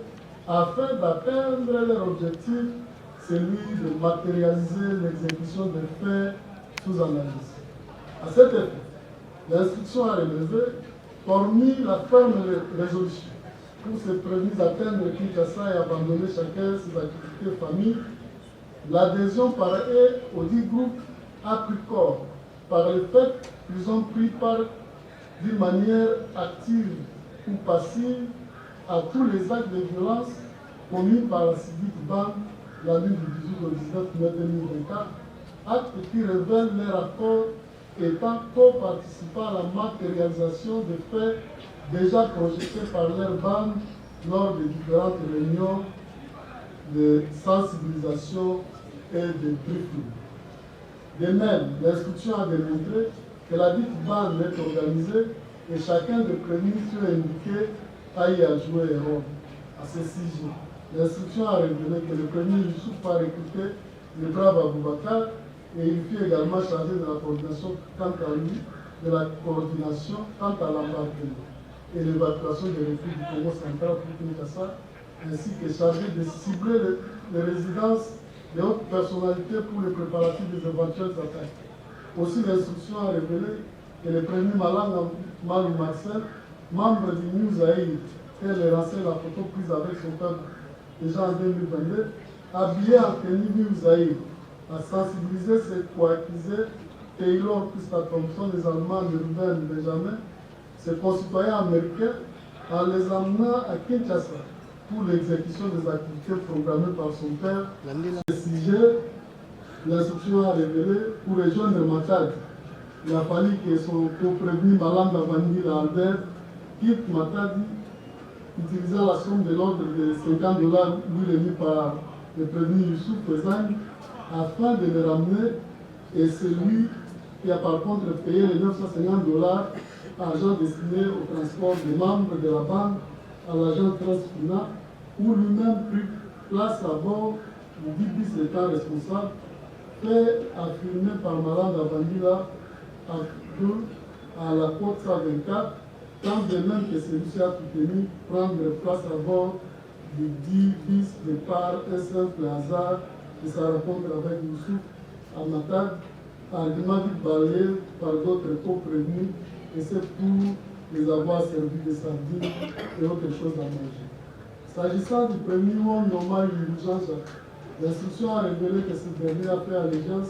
afin d'atteindre leur objectif, celui de matérialiser l'exécution des faits sous analyse. À cet effet, l'instruction a relevé, hormis la ferme résolution pour se prévenir d'atteindre Kinshasa et abandonner chacun ses activités famille, l'adhésion par eux au dit groupe a pris corps par le fait qu'ils ont pris part d'une manière active ou passive à tous les actes de violence commis par la civique bande la nuit du 18 au 19 mai 2024, actes qui révèlent leur accord étant co-participant à la matérialisation des faits déjà projetés par leur bande lors des différentes réunions de sensibilisation et de briefing. De même, l'instruction a démontré que la dite bande est organisée et chacun des prévenus sur indiqué a y à jouer un rôle. À ce sujet, l'instruction a révélé que le premier Youssouf a recruté le brave Aboubakar et il fut également chargé de la coordination quant à lui, de la coordination quant à l'embarquement et l'évacuation des refuges du Congo central pour Kinshasa, ainsi que chargé de cibler les résidences des hautes personnalités pour les préparatifs des éventuelles attaques. Aussi, l'instruction a révélé que le premier Malang Malou Marcel, membre du News Aïd, et les renseigne la photo prise avec son père déjà en 2022, habillé en tenue News Aïd, a sensibilisé ses co-accusés, Taylor, Christa Thompson, les Allemands, de Ruben Benjamin, ses concitoyens américains, en les amenant à Kinshasa pour l'exécution des activités programmées par son père. Ce sujet, l'instruction a révélé pour rejoindre Matadi. Il a fallu que son co-prévenu Malanda Vanille Albert quitte Matadi, utilisant la somme de l'ordre de $50 lui remis par le prévenu Youssouf Fezang, afin de le ramener, et c'est lui qui a par contre payé les $950, argent destiné au transport des membres de la bande à l'agent Transfina, où lui-même prit place à bord du bis étant responsable, fait affirmer par Malanda Bandila à la côte 124, tant de même que celui-ci a soutenu prendre place à bord du 10 bis de par un simple hasard de sa rencontre avec Youssouf à Matad, argument vite balayé par d'autres co-prévenus, et c'est pour les avoir servi des sardines et autre chose à manger. S'agissant du premier homme normal Jean-Jacques, l'instruction a révélé que ce dernier a fait allégeance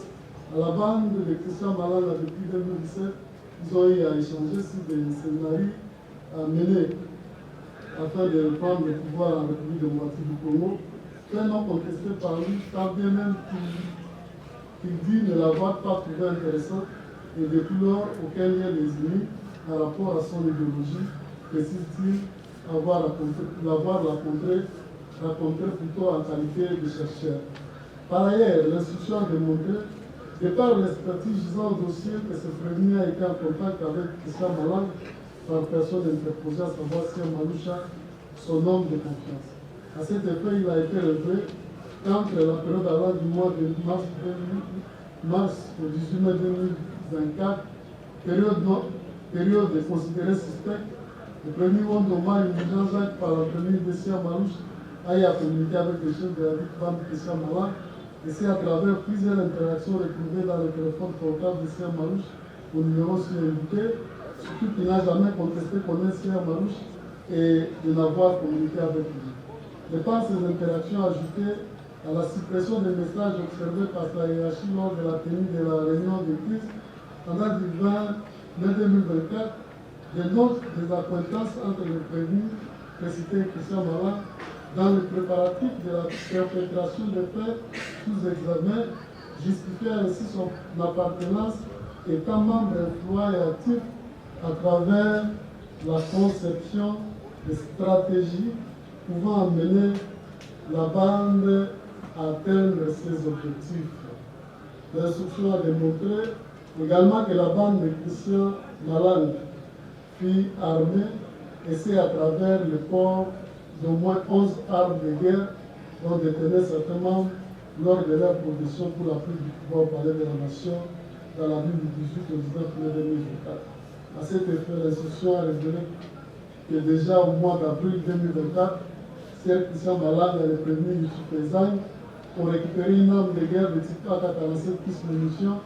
à la bande de Christian Malala depuis 2017. Ils ont eu à échanger sur des scénarios à mener afin de reprendre le pouvoir en République démocratique du Congo, pleinement contesté par lui, tant bien même qu'il dit ne l'avoir pas trouvé intéressante et déplore auquel il est désigné en rapport à son idéologie, précise-t-il l'avoir raconté plutôt en qualité de chercheur. Par ailleurs, l'instruction a démontré, de par l'expertise gisant au dossier, que ce premier a été en contact avec Christian Malala par personne interposée, à savoir Sia Maloucha, son homme de confiance. À cet effet, il a été relevé qu'entre la période allant du mois de mars au 18 mai 2024, période considérée suspecte, le premier homme normal, Jean-Jacques, par l'entremise de Sia Maloucha, a eu à communiquer avec le chef de la ville de Christian Malala, et c'est à travers plusieurs interactions retrouvées dans le téléphone portable de Sia Malouche au numéro sur-indiqué, surtout qu'il n'a jamais contesté connaître Sia Malouche et de n'avoir communiqué avec lui. De par ces interactions ajoutées à la suppression des messages observés par sa hiérarchie lors de la tenue de la réunion de crise, en date du 20 mai 2024, des notes des accointances entre les prévenus précités Christian Malala dans le préparatif de la perpétration des faits sous examen, justifiant ainsi son appartenance étant membre influent et actif à travers la conception de stratégies pouvant amener la bande à atteindre ses objectifs. L'instruction a démontré également que la bande de Christian Malala, fille armée, et c'est à travers le port d'au moins 11 armes de guerre dont détenaient certains membres lors de leur production pour la prise du pouvoir au palais de la nation dans la nuit du 18 au 19 mai 2024. À cet effet, l'instruction a révélé que déjà au mois d'avril 2024, Sir Christian Malala et les prévenus du Sud ont récupéré une arme de guerre de type AK-47 plus munitions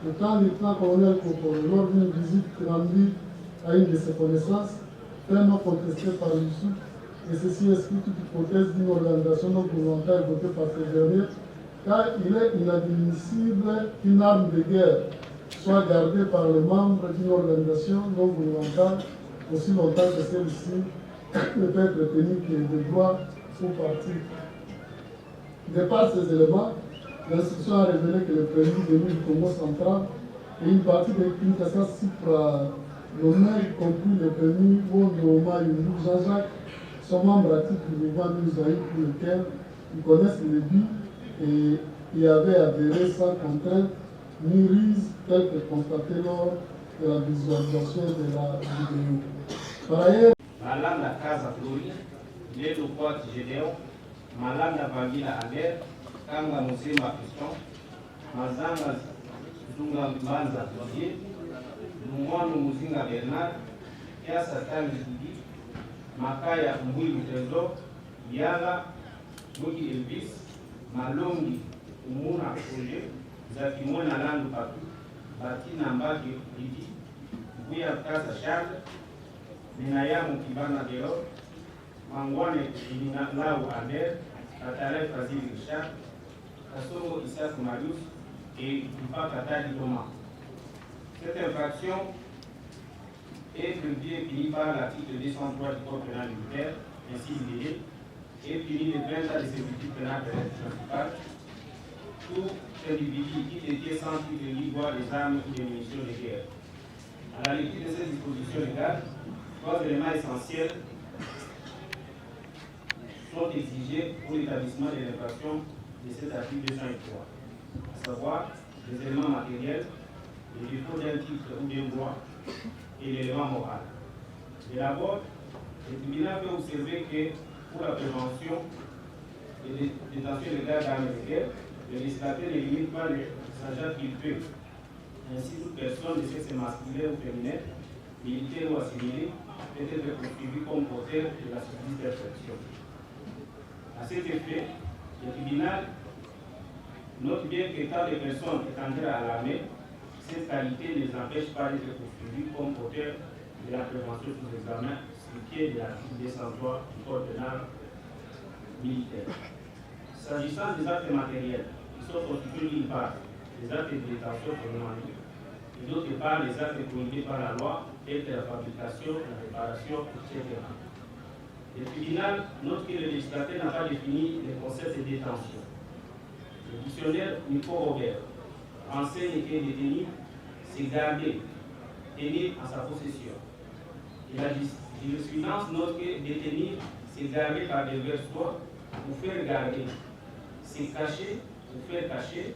au camp lieutenant-colonel Kokoro lors d'une visite rendue à une de ses connaissances, pleinement contestée par l'USUC, et ceci exclut toute hypothèse d'une organisation non gouvernementale votée par ces derniers, car il est inadmissible qu'une arme de guerre soit gardée par les membres d'une organisation non gouvernementale aussi longtemps que celle-ci ne peut être tenue que de droit ou parti. De par ces éléments, l'instruction a révélé que le président du Congo central et une partie de Kinshasa supra-nommés, y compris le premier Wondoma Yundu Jean-Jacques, sont membres actifs du mouvement Nuzaï pour lequel ils connaissent les buts et y avaient adhéré sans contrainte ni ruse, tel que constaté lors de la visualisation de la vidéo. Par ailleurs, Malanda Casa Flori, Lelo Kwati Gédéon, Malanda Vangila Amer, Kanga Mosema Piston, Mazanga Zunga Mbanza Tudier, Lumwano Muzinga Bernard, Kiasa Tangi Didi, Makaya Mbui Trésor, Yala, Mugi Elvis, Malongi Umuna Projet, Zakimona Landu Patu, Batina Mbagi Didi, Buya Casa Charles, Minayamu Kibana Deo, Mangwane Lau Albert, Tatare Fazil Richard, Kasongo Isaac Marius et Ipa Katali Thomas. Cette infraction est publiée punie par l'article 203 du Code pénal militaire, ainsi lié, et punie de 20 ans de servitude pénale de l'aide principale. Tout individu qui détient sans titre de boit des armes ou des munitions de guerre. À la lecture de ces dispositions légales, trois éléments essentiels sont exigés pour l'établissement de l'infraction de cet article 203, à savoir les éléments matériels, le défaut d'un titre ou d'un droit et l'élément moral. Et d'abord, le tribunal peut observer que pour la prévention et la détention légale d'armes de guerre, le législateur ne limite pas le sageage qu'il peut. Ainsi, toute personne de sexe masculin ou féminin, militaire ou assimilé, peut être poursuivi comme auteur de la susdite infraction. À cet effet, le tribunal note bien que quand les personnes étrangères à l'armée, cette qualité ne les empêche pas d'être poursuivis comme auteur de la prévention sous examen, ce qui est de l'article 203 du Code pénal militaire. S'agissant des actes matériels, ils sont constitués d'une part des actes de détention proprement dits, et d'autre part les actes prohibés par la loi, tels que la fabrication, la réparation, etc. Le tribunal note que le législateur n'a pas défini le concept de détention. Le dictionnaire Nico-Robert enseigne que détenu, c'est garder, tenir en sa possession. Et la jurisprudence note que détenir, c'est garder par devers soi ou faire garder, c'est cacher ou faire cacher,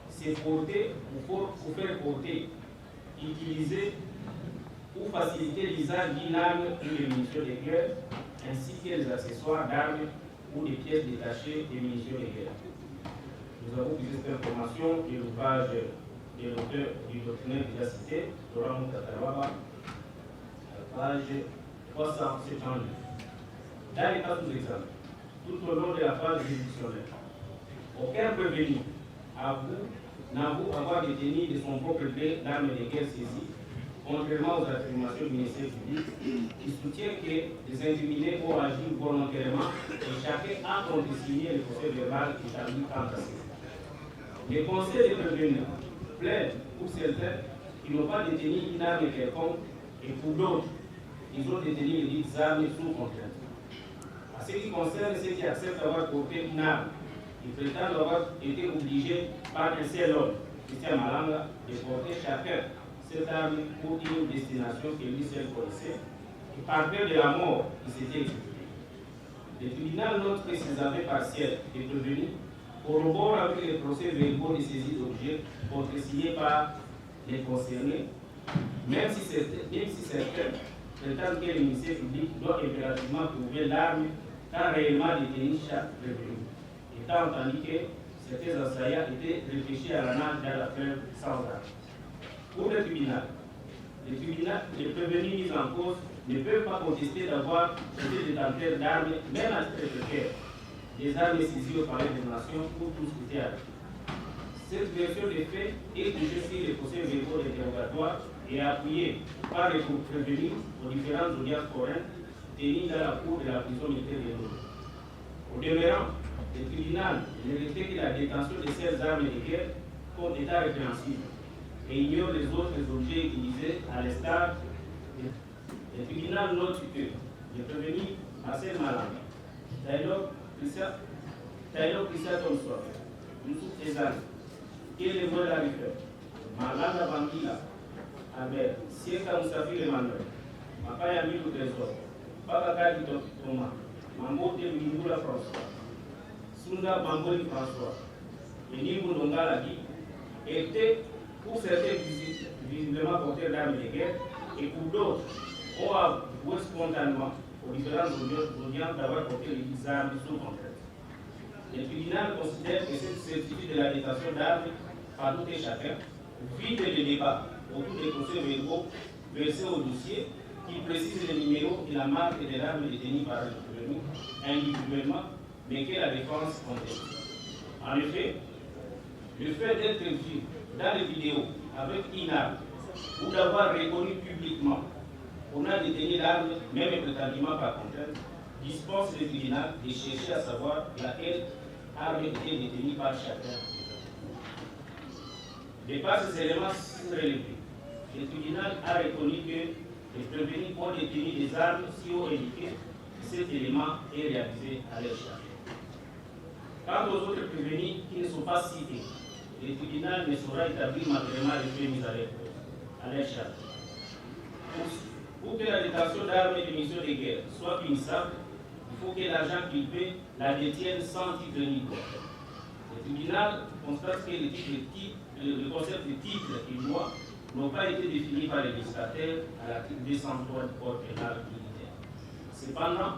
c'est porter ou faire porter, utiliser ou faciliter l'usage d'une arme ou de munitions de guerre, ainsi que les accessoires d'armes ou des pièces détachées des munitions de guerre. Nous avons pris cette information de l'ouvrage de l'auteur du documentaire déjà cité, Laurent Moukatalwaba, page 379. Dans les cas sous examen, tout au long de la phase juridictionnelle, aucun prévenu n'avoue avoir détenu de son propre gré d'armes de guerre saisies, contrairement aux affirmations du ministère public, qui soutient que les incriminés ont agi volontairement et chacun a contresigné le procès verbal établi quant à cela. Les conseils des prévenus plaident pour certains qui n'ont pas détenu une arme quelconque et pour d'autres, ils ont détenu les dites armes sous contrainte. À ce qui concerne ceux qui acceptent d'avoir porté une arme, ils prétendent avoir été obligés par un seul homme, Christian Malanga, de porter chacun cette arme pour une destination que lui seul connaissait, et par peur de la mort, il s'était exécuté. Le tribunal note que ces aveux partiels des prévenus corroborent avec les procès verbaux de saisie d'objets contresignés par les concernés, même si certains prétendent que le ministère public doit impérativement trouver l'arme qu'a réellement détenu chaque prévenu, étant entendu que certains assaillants étaient réfléchis à la nage dans la fleuve sans arme. Pour le tribunal, les prévenus mis en cause ne peuvent pas contester d'avoir été détenteurs d'armes, même à titre précaire, des armes saisies au Palais des Nations pour tous qui étaient avec. Cette version des faits est jugée sur les procès verbaux d'interrogatoire et appuyée par les prévenus aux différentes audiences foraines tenues dans la cour de la prison militaire de l'Eau. Au demeurant, le tribunal ne retient que la détention de ces armes de guerre comme état répréhensible et ignore les autres objets utilisés à l'instar. Le tribunal note que le prévenu Marcel Malanga, Taylor Christian Thompson, Youssouf Ezan, Kele Mola Rifer, Malanga Bangila, Albert, Sieka Moussafir Emmanuel, Mapaya Milou Trésor, Bakakadi Thomas, Mambote Mindoula François, Sunda Bamboli François, et Nibou Dongalagi étaient pour certains visiblement porteurs d'armes de guerre et pour d'autres ont avoué spontanément aux différentes audiences d'avoir porté les armes sous contrainte. Le tribunal considère que cette certitude de la détention d'armes par tout et chacun vide le débat autour des procès verbaux versés au dossier qui précise le numéro et la marque de l'arme détenue par le prévenu individuellement, mais que la défense conteste. En effet, le fait d'être vu dans les vidéos avec une arme ou d'avoir reconnu publiquement qu'on a détenu l'arme, même prétendument par contrainte, dispense le tribunal de chercher à savoir laquelle arme était détenue par chacun. De par ces éléments relevés, le tribunal a reconnu que les prévenus ont détenu des armes si haut indiquées, cet élément est réalisé à leur charge. Quant aux autres prévenus qui ne sont pas cités, le tribunal ne saura établir matériellement les faits mis à leur charge. Pour que la détention d'armes et de munitions de guerre soit punissable, il faut que l'agent qui paie la détienne sans titre ni droit. Le tribunal constate que le concept de titre et droit n'ont pas été définis par les législateurs à l'article 203 du Code pénal militaire. Cependant,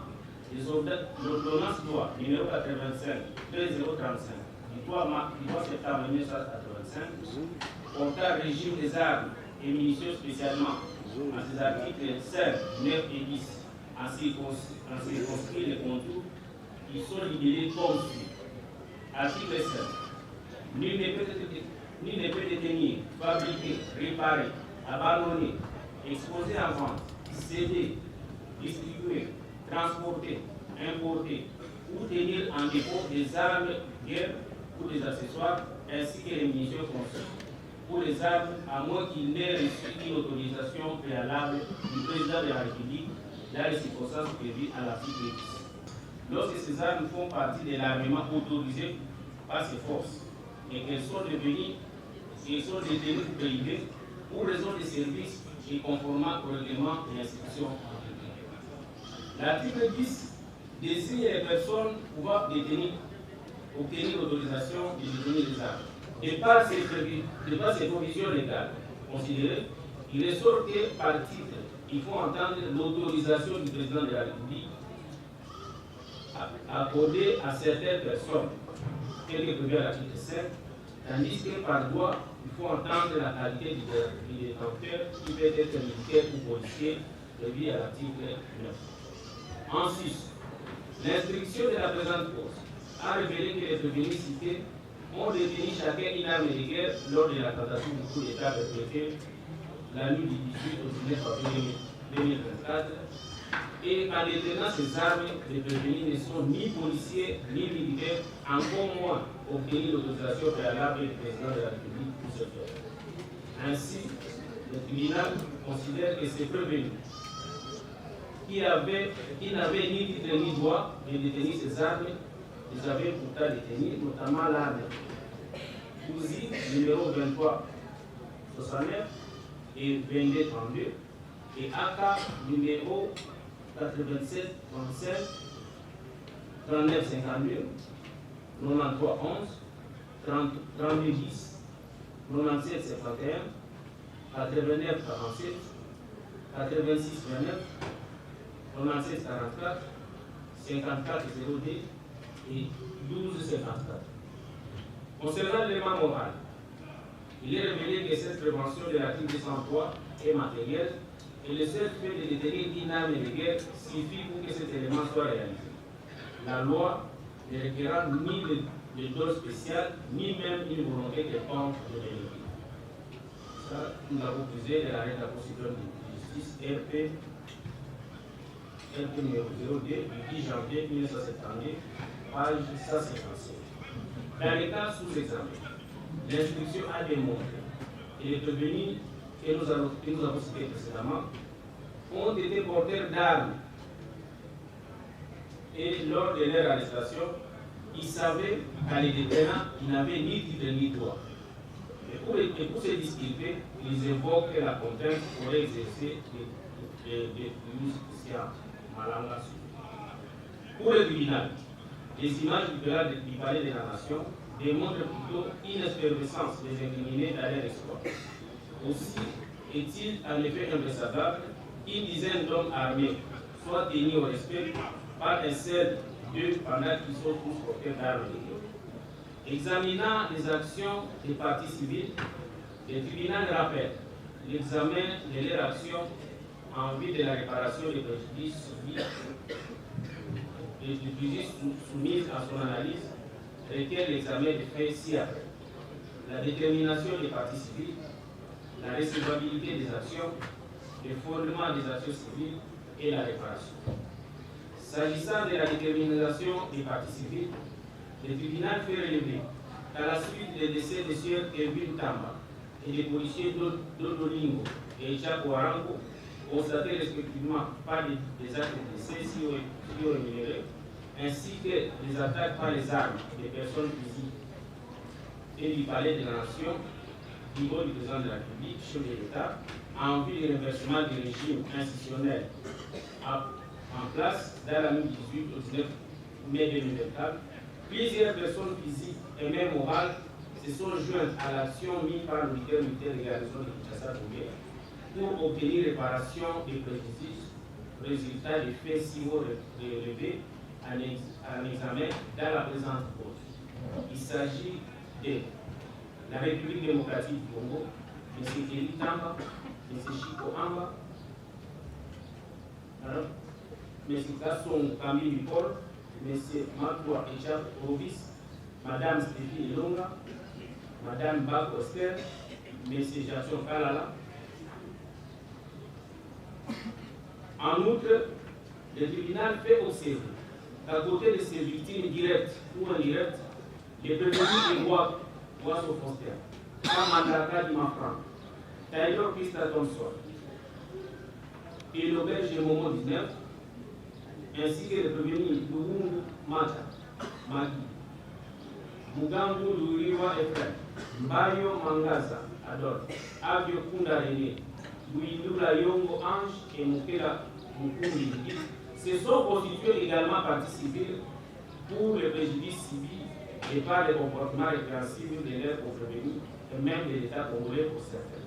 l'ordonnance loi numéro 85-2035 du 3 septembre 1985 portant régime des armes et munitions spécialement en ses articles 5, 9 et 10 en circonscrit les contours qui sont libellés comme suit. Article 5. Nul ne peut détenir, fabriquer, réparer, abandonner, exposer en vente, céder, distribuer, transporter, importer ou tenir en dépôt des armes de guerre ou des accessoires ainsi que les munitions conçues pour les armes à moins qu'il n'ait reçu une autorisation préalable du président de la République dans les circonstances prévues à l'article 10. Lorsque ces armes font partie de l'armement autorisé par ces forces et qu'elles sont détenues pour PIB pour raison de service et conformément au règlement et institutions. L'article 10 désigne les personnes pouvant obtenir l'autorisation de détenir les armes. De par ces provisions légales considérées, il ressort que par titre, il faut entendre l'autorisation du président de la République accordée à certaines personnes, tel que prévu à l'article 5, tandis que par droit, il faut entendre la qualité du détenteur qui peut être militaire ou policier, prévu à l'article 9. Ensuite, l'instruction de la présente cause a révélé que les prévenus cités ont détenu chacun une arme de guerre lors de la tentative du coup d'État perpétré la nuit du 18 au 19 avril 2024. Et en détenant ces armes, les prévenus ne sont ni policiers ni militaires, encore moins obtenir l'autorisation préalable du président de la République pour ce faire. Ainsi, le tribunal considère que ces prévenus qui n'avaient ni titre ni droit de détenir ces armes, ils avaient pourtant détenu, notamment l'arme Uzi numéro 2369 et 2232 et AK numéro 87 37 39 52 93 11 32 10 97 51 89 47 86 29 97 44 54 02 et 12 54. Concernant l'élément moral, il est révélé que cette prévention de l'article 203 est matérielle et le seul fait de détenir une arme de guerre suffit pour que cet élément soit réalisé. La loi ne requiert ni de dose spéciale, ni même une volonté quelconque de vérifier. Ça, nous l'avons puisé de l'arrêt de la procédure de justice RP numéro 02 du 10 janvier 1972, page 157. Dans les cas sous-examen, l'instruction a démontré que les prévenus que nous avons cités précédemment ont été porteurs d'armes et lors de leur arrestation, ils savaient qu'en les détenant, ils n'avaient ni titre ni droit. Et pour se disculper, ils évoquent la contrainte pour exercer des plus spéciales. Pour le tribunal, les images du palais de la nation démontrent plutôt une effervescence des incriminés dans leur exploit. Aussi est-il en effet invraisemblable qu'une dizaine d'hommes armés soient tenus au respect par un seul d'eux pendant qu'ils sont tous porteurs d'armes de guerre. Examinant les actions des parties civiles, le tribunal rappelle l'examen de leurs actions en vue de la réparation des préjudices soumises à son analyse, requiert l'examen des faits ci-après. La détermination des parties civiles, la recevabilité des actions, le fondement des actions civiles et la réparation. S'agissant de la détermination des parties civiles, le tribunal fait relever qu'à la suite des décès des sieurs Kevin Tamba et des policiers Dodolingo et Chaco Arango, constatés respectivement par des actes de décès si rémunérés, ainsi que les attaques par les armes des personnes physiques et du palais de la nation, du niveau du président de la République, chef de l'État, en vue du renversement du régime institutionnel en place dans la nuit du 18 au 19 mai 2024, plusieurs personnes physiques et même morales se sont jointes à l'action mise par le militaire de la région de Kinshasa-Goumbé pour obtenir réparation des préjudices, résultat des faits si haut relevés à l'examen dans la présente cause. Il s'agit de la République démocratique du Congo, M. Kelly Tamba, M. Chico Amba, M. Kasson Camille Paul, M. Matua Echab Provis, Mme Stéphie Elonga, Mme Bak Oster, M. Jason Kalala, En outre, le tribunal fait observer qu'à côté de ces victimes directes ou indirectes, les prévenus de droit Boisseau Foster, Kamandaka Dimafran, Taylor Christa Thompson et l'auberge de Momo 19, ainsi que les prévenus Lugungu Mata, Magi, Mugangu Luriwa Efraim, Mbayo Mangaza, Adolphe, Avio Kunda René, Louindula Yongo Ange et Mukela Mukundi se sont constitués également partie civile pour le préjudice civil et par les comportements répréhensibles de leurs prévenus et même de l'État congolais pour certains,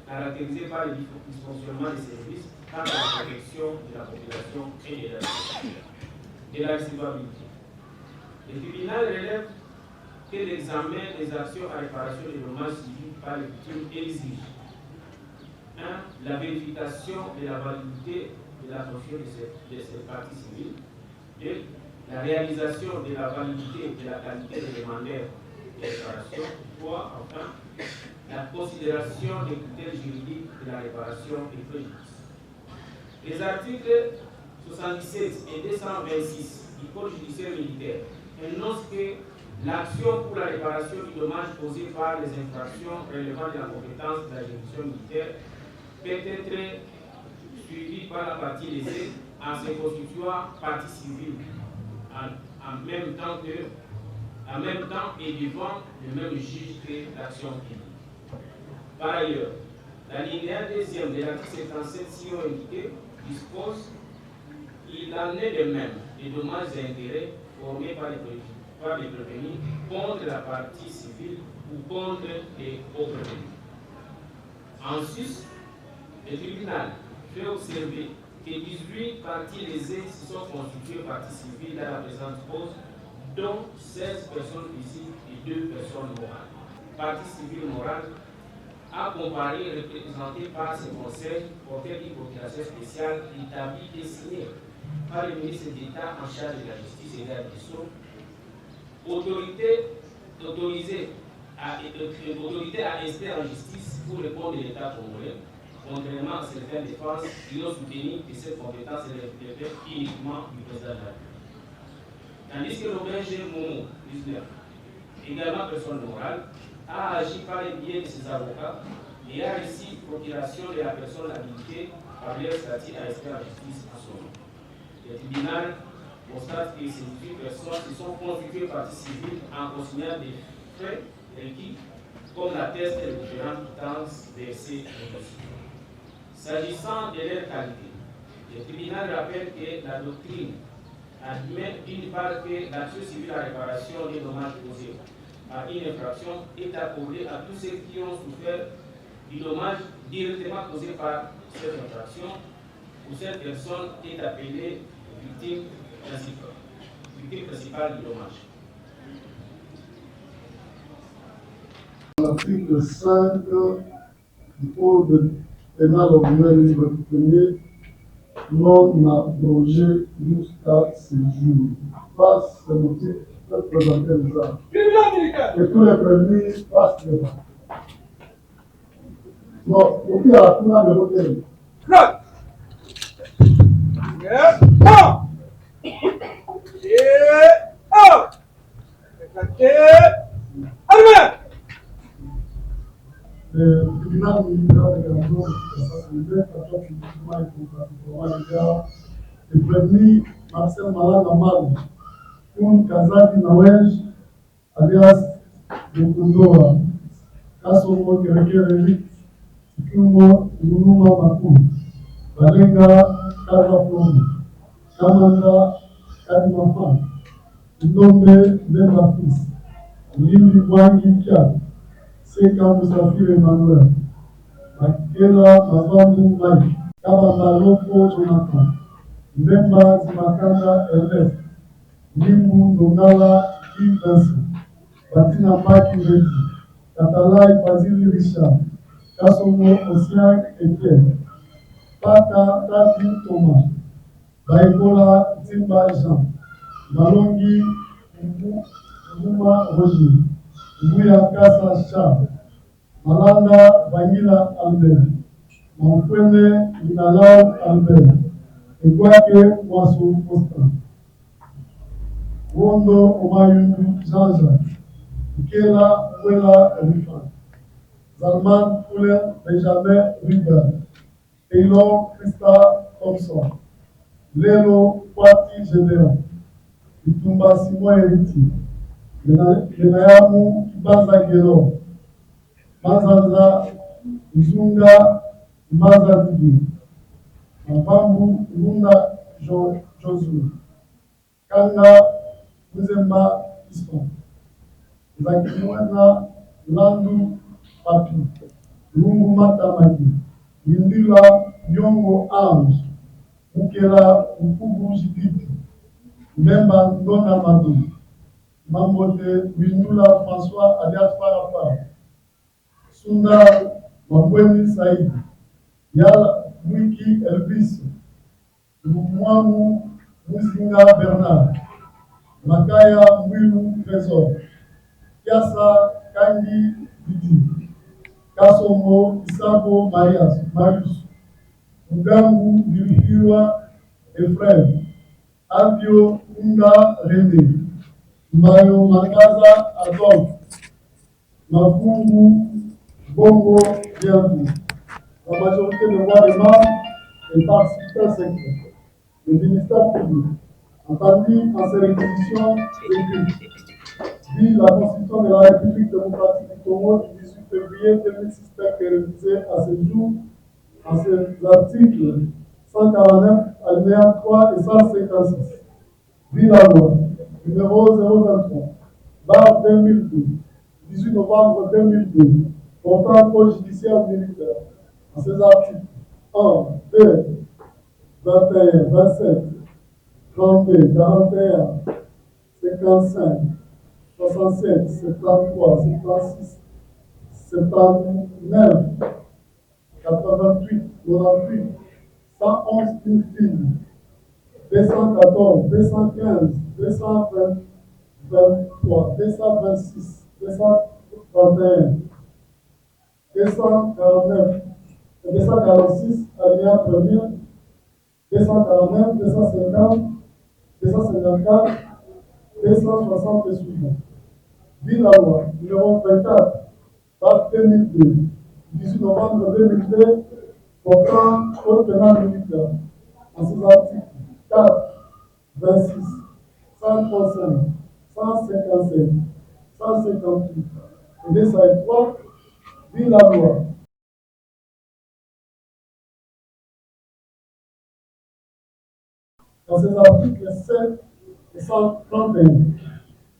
caractérisés par les dysfonctionnements des services quant à la protection de la population et de la recevabilité. Le tribunal relève que l'examen des actions à réparation des dommages civils par les victimes exige 1. La vérification de la validité de la fonction de ces parties civiles. 2. La réalisation de la validité et de la qualité des demandeurs de réparation. 3. Enfin, la considération des critères juridiques de la réparation et préjudice. Les articles 77 et 226 du Code judiciaire militaire énoncent que l'action pour la réparation du dommage causé par les infractions relevant de la compétence de la juridiction militaire peut être suivie par la partie lésée en se constituant partie civile en même temps et devant le même juge que l'action publique. Par ailleurs, l'alinéa 2e de l'article 57 si indiqué dispose qu'il en est de même des dommages et intérêts formés par les prévenus contre la partie civile ou contre les co-prévenus. En Suisse, le tribunal fait observer que 18 parties lésées se sont constituées parties civiles dans la présente cause, dont 16 personnes physiques et 2 personnes morales. Partie civile morale a comparé représentée par ce conseil porteur d'une procuration spéciale établie et signée par le ministre d'État en charge de la justice et de la Dissot, autorisée à instruire en justice pour le compte de l'État congolais, contrairement à certaines défenses qui ont soutenu que cette compétence relève uniquement du président de la République. Tandis que l'auberge Momo 19, également personne morale, a agi par le biais de ses avocats et a reçu procuration de la personne habilitée par leur statut à instruire en justice à son nom. Le tribunal constate que ces 18 personnes se sont constituées partie civile en consignant des faits requis comme l'attestent les différentes quittances versées au dossier. S'agissant de leur qualité, le tribunal rappelle que la doctrine admet d'une part que l'action civile à réparation des dommages causés par une infraction est accordée à tous ceux qui ont souffert du dommage directement causé par cette infraction, où cette personne est appelée victime principale du dommage. L'article 5 du Code pénal ordinaire livre 1er non abrogé jusqu'à ce jour. Face ce motif, peut présenter les armes. Et tous les prévenus passent devant. Non, au pire, à la première de l'hôtel. Le tribunal militaire de Gabon, le prévenu Marcel Malade Amal, un Kazadi Nawej, alias Mukundoa, Kasomo Kerekere, Kumo Munuma Maku, Balenga Kazafon, Kamanda Kadimafan, Ndombe Nembafis, Limbi Wangi Kia, Seka Musafir Emmanuel, Makela Mavangu Mike, Kabamba Loko Jonathan, Mbemba Zimakanda Ernest, Limbu Nongala Kim Benson, Batina Maki Redi, Katalai Basili Richard, Kasomo Osiak Etienne, Paka Tati Thomas, Baikola Timba Jean, Malongi Mbuma Roger, Mbuya Kasa Charles, Malanda Vanilla Albert, Manfwene Minalau Albert, Iguake Mwasu Constant, Wondo Omayundu Jean-Jacques, Kela Mwela Rifan, Zalman Fuller Benjamin Ruben, Taylor Krista Thompson, Lelo Kwati Gédéon, Itumba Simon Eriti, Lenayamu Kibanza Gero, Mazanza Mzunga Maza Didi, Mapambu Lunda Josu, Kanga Muzemba Iston, Zakimwana Landu Papi, Lungu Matamaki, Mindila Nyongo Ange, Mukela Mpugu Jiditi, Mbemba Ndona Madu, Mambote Mindula François alias Parapara, Sundar Mambweni Saïd, Yal Mwiki Elvis, Mwamu Muzinga Bernard, Makaya Mwilu Trésor, Kiasa Kandi Didi, Kasongo Isabo Marius, Mugambu Dirihirwa Ephraim, Avio Unga René, Mayo Makaza Adolphe, Mafungu Bongo Bienvenue. La majorité des voix des membres et participants secrets. Le ministère public, entendu en ces réquisitions écrites, dit la Constitution de la République démocratique du Congo du 18 février 2006 est révisée à ce jour en ces articles 149, alinéa 3 et 156. Dit la loi numéro 023, barre 2012, 18 novembre 2012, portant code judiciaire militaire. En ces articles 1, 2, 21, 27, 32, 41, 55, 67, 73, 76, 79, 88, 98, 111 une fille, 214, 215, 223, 226, 231, 249, 246, alinéa première, 249, 250, 254, 260 et suivants. Dit la loi numéro 24 par 2002, 18 novembre 2002, portant code pénal militaire. En ces articles 4, 26, 135, 155, 158 et 203, dit la loi. Dans ces articles 7 et 131,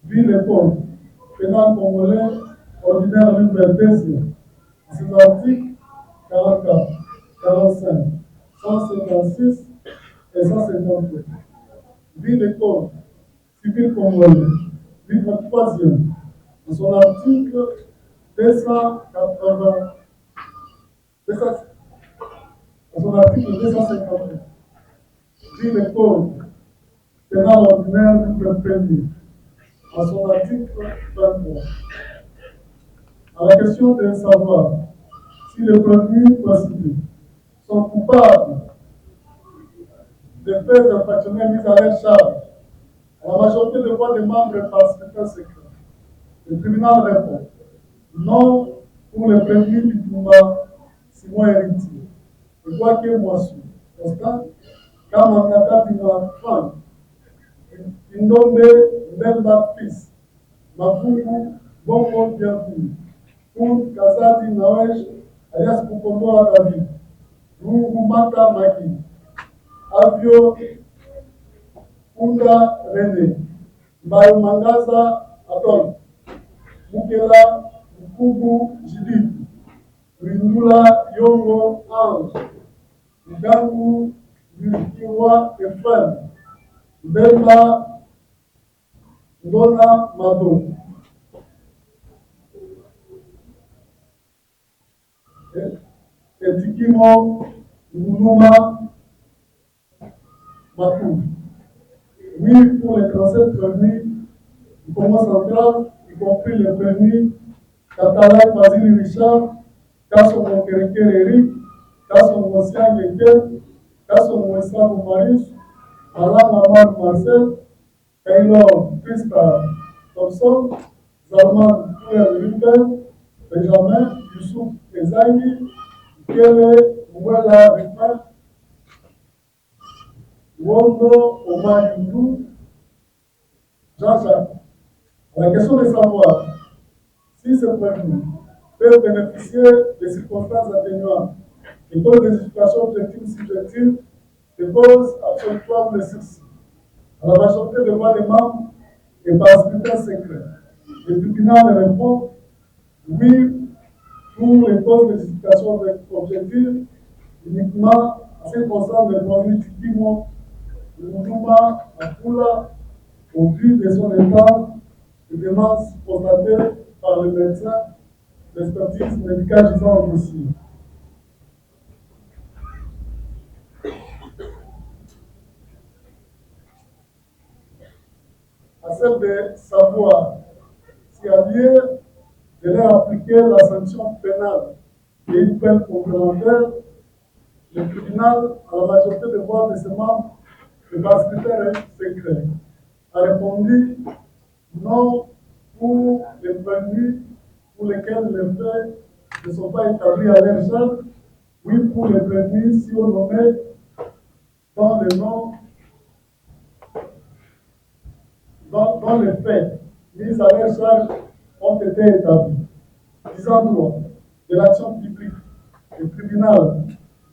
dit le code pénal congolais ordinaire numéro 2. Dans ces articles 44, 45, 156 et 158, dit le code civil congolais, livre 3e, dans son article 280, dans son article 258, dit le code pénal ordinaire livre 1er, à son article 23. À la question de savoir si les prévenus précités sont coupables des faits infractionnels mis à leur charge, la majorité des voix des membres et participants secrets, le tribunal répond non pour les prévenus du Toumba Simon Héritier, et Iguake Mwasu Constant, Kamangaka Dima Frank, Indombe Mbemba Fils, Mafungu Bongo Bienvenue, pour Kazadi Nawesh, alias Kukombo David, Lungu Mata Maki, Avio Unga René, Mbayo Mangaza Adolphe, Mukela Mpugu Jidith, Rindula Yongo Ange, Mugangu Yurikiwa Ephraim, Mbemba Ndona Mado. Etikimo Mounouma Matou. Oui, pour les 37 prévenus du Congo central, y compris les prévenus Katalak Basile Richard, Kassongo Kereke Eric, Kassongo Siangeke, Caso Moïsano Marius, Alain Amar Marcel, Taylor Krista Thompson, Zalman Pierre Ruben, Benjamin Youssouf Ezangi, Kele Mwela Rifat, Wondo Omar Youdou, Jean-Jacques. La question de savoir si ce prévenu peut bénéficier des circonstances atténuantes et cause des situations objectives ou subjectives de cause absolutoire de sursis. À la majorité des voix des membres et par scrutin secret. Le tribunal répond oui pour les causes de justification objective uniquement à ce qui concerne le prévenu Tikimo Moutouma Akula au vu de son état de démence constatée par le médecin l'expertise médicale visant au dossier. À celle de savoir s'il y a lieu de leur appliquer la sanction pénale et une peine complémentaire, le tribunal, à la majorité des voix de ses membres, le basculaire secret, a répondu non pour les prévenus pour lesquels les faits ne sont pas établis à leur charge, oui pour les prévenus si on nommait dans le nom, dans les faits mis à leur charge ont été établis. Disant droit de l'action publique, le tribunal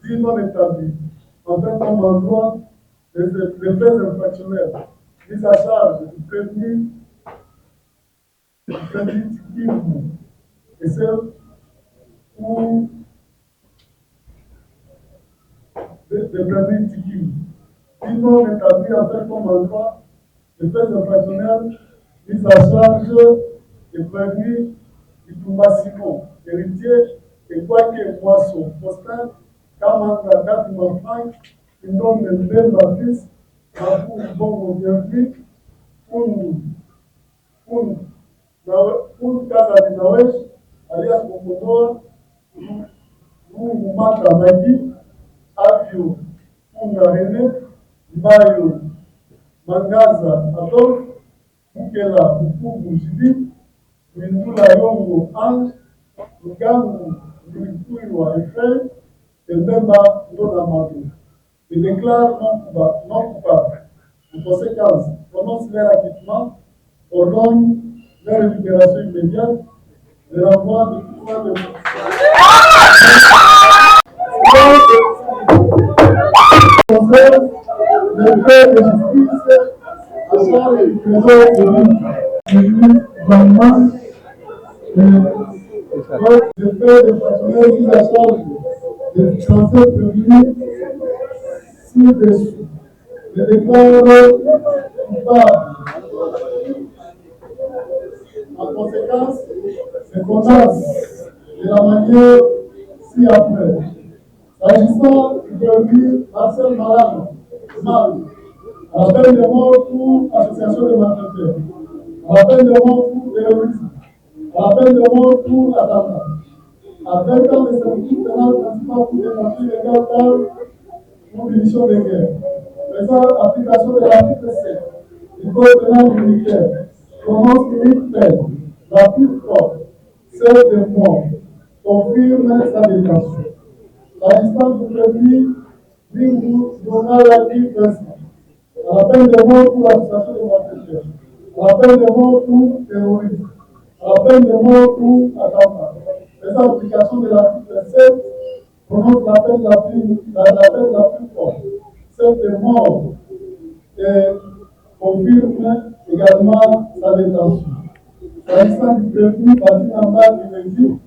dit non établi, en fait comme en droit les faits infractionnels mis à charge du prévenu et ceux où des prévenus tikim. Dit non établi en fait comme en droit les faits infractionnels mis à charge des prévenus du Simon, héritier, et quoique Moisson, Postin, Kamanga, Katima Frank, une donne de belle baptiste, Mabou, Bongo, Bienvenue, Kaza Dinawesh, alias Mokonoa, Mumata Magi, Avio, Punga René, Mbayo, Mangaza, Adolphe, Mukela, Mukubu, Judith, Mindula Yongo, Ange, Mugangu, Mikuiwa, Efraim, et Mbemba, Ndona Mabou. Il déclare non coupable. En conséquence, prononce leur acquittement, ordonne leur libération immédiate, le renvoi de tout point de le fait de justice à charge du trésor public, vraiment, le fait de personnel mis à charge des censés publics ci-dessous. Je déclare coupable. En conséquence, je condamne de la manière ci-après. S'agissant du prévenu Marcel Malade, à la peine de mort pour association de malfaiteurs, à la peine de mort pour terrorisme, à la peine de mort pour attentat, à 20 ans de servitude pénale principale pour démontrer l'égal d'armes pour munitions de guerre. Faisant application de l'article 7 du code pénal militaire, prononce une peine la plus forte, celle de mort, confirme sa détention. La distance du prévenu Bingu donna la vie Vincent. À la peine de mort pour l'association de malfaiteurs, à la peine de mort pour terrorisme, à la peine de mort pour attentat. Faisant application de l'article 7, prononce la peine la plus forte, celle de mort, et confirme également sa détention. S'agissant du prévenu Bati Namba Binégi,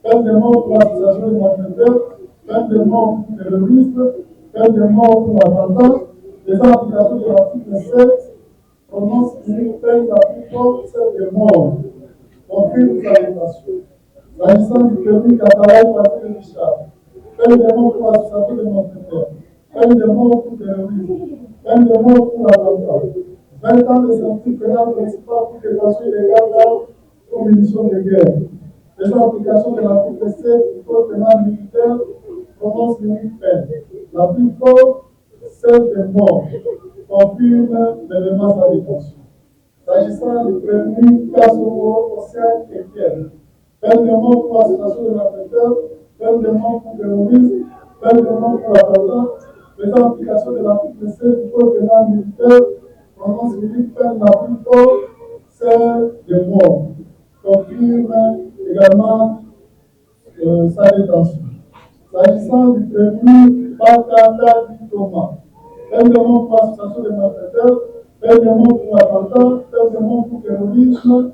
peine de mort pour l'association de malfaiteurs, peine de mort pour terrorisme, peine de mort pour attentat, les applications de l'article 7 prononcent une peine la plus forte, celle de mort, confirme sa détention. S'agissant du prévenu Cataraï Patrick Richard, peine de mort pour l'association de malfaiteurs, peine de mort pour terrorisme, peine de mort pour attentat, 20 ans de servitude pénale principale pour détention illégale d'armes pour munitions de guerre. Les applications de l'article 7 du code pénal militaire prononcent l'unique peine la plus forte, confirmant sa détention. S'agissant du prévenu Kassongo, Océane et Pierre, peine de mort pour association de malfaiteurs, peine de mort pour terrorisme, peine de mort pour attentat, faisant application de l'article 7 du code pénal militaire, prononce unique peine la plus forte, celle de mort. Confirme également sa détention. S'agissant du prévenu Bakanda Thomas, peine de mort pour association de malfaiteurs, peine de mort pour attentat, peine de mort pour terrorisme,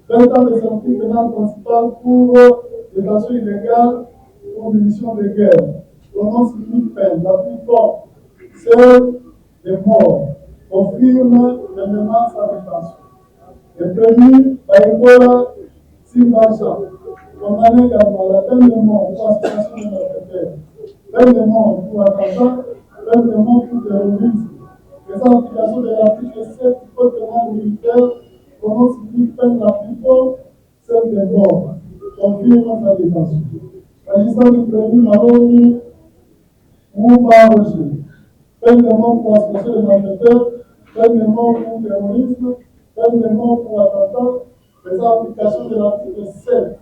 20 ans de sortie pénale principale pour détention illégale pour munitions de guerre. Prononce une peine la plus forte, celle de mort. Confirme pleinement sa détention. Le premier, Baïkola Simbacha, condamné également à la peine de mort pour association de malfaiteurs, peine de mort pour attentat, peine de mort pour terrorisme. Faisant application de l'article 7 du code pénal militaire, prononce une peine la plus forte, celle de mort. Confirme sa détention. S'agissant du prévenu Maroni Mouba Roger, peine de mort pour association de malfaiteurs, peine de mort pour terrorisme, peine de mort pour attentat, faisant application de l'article 7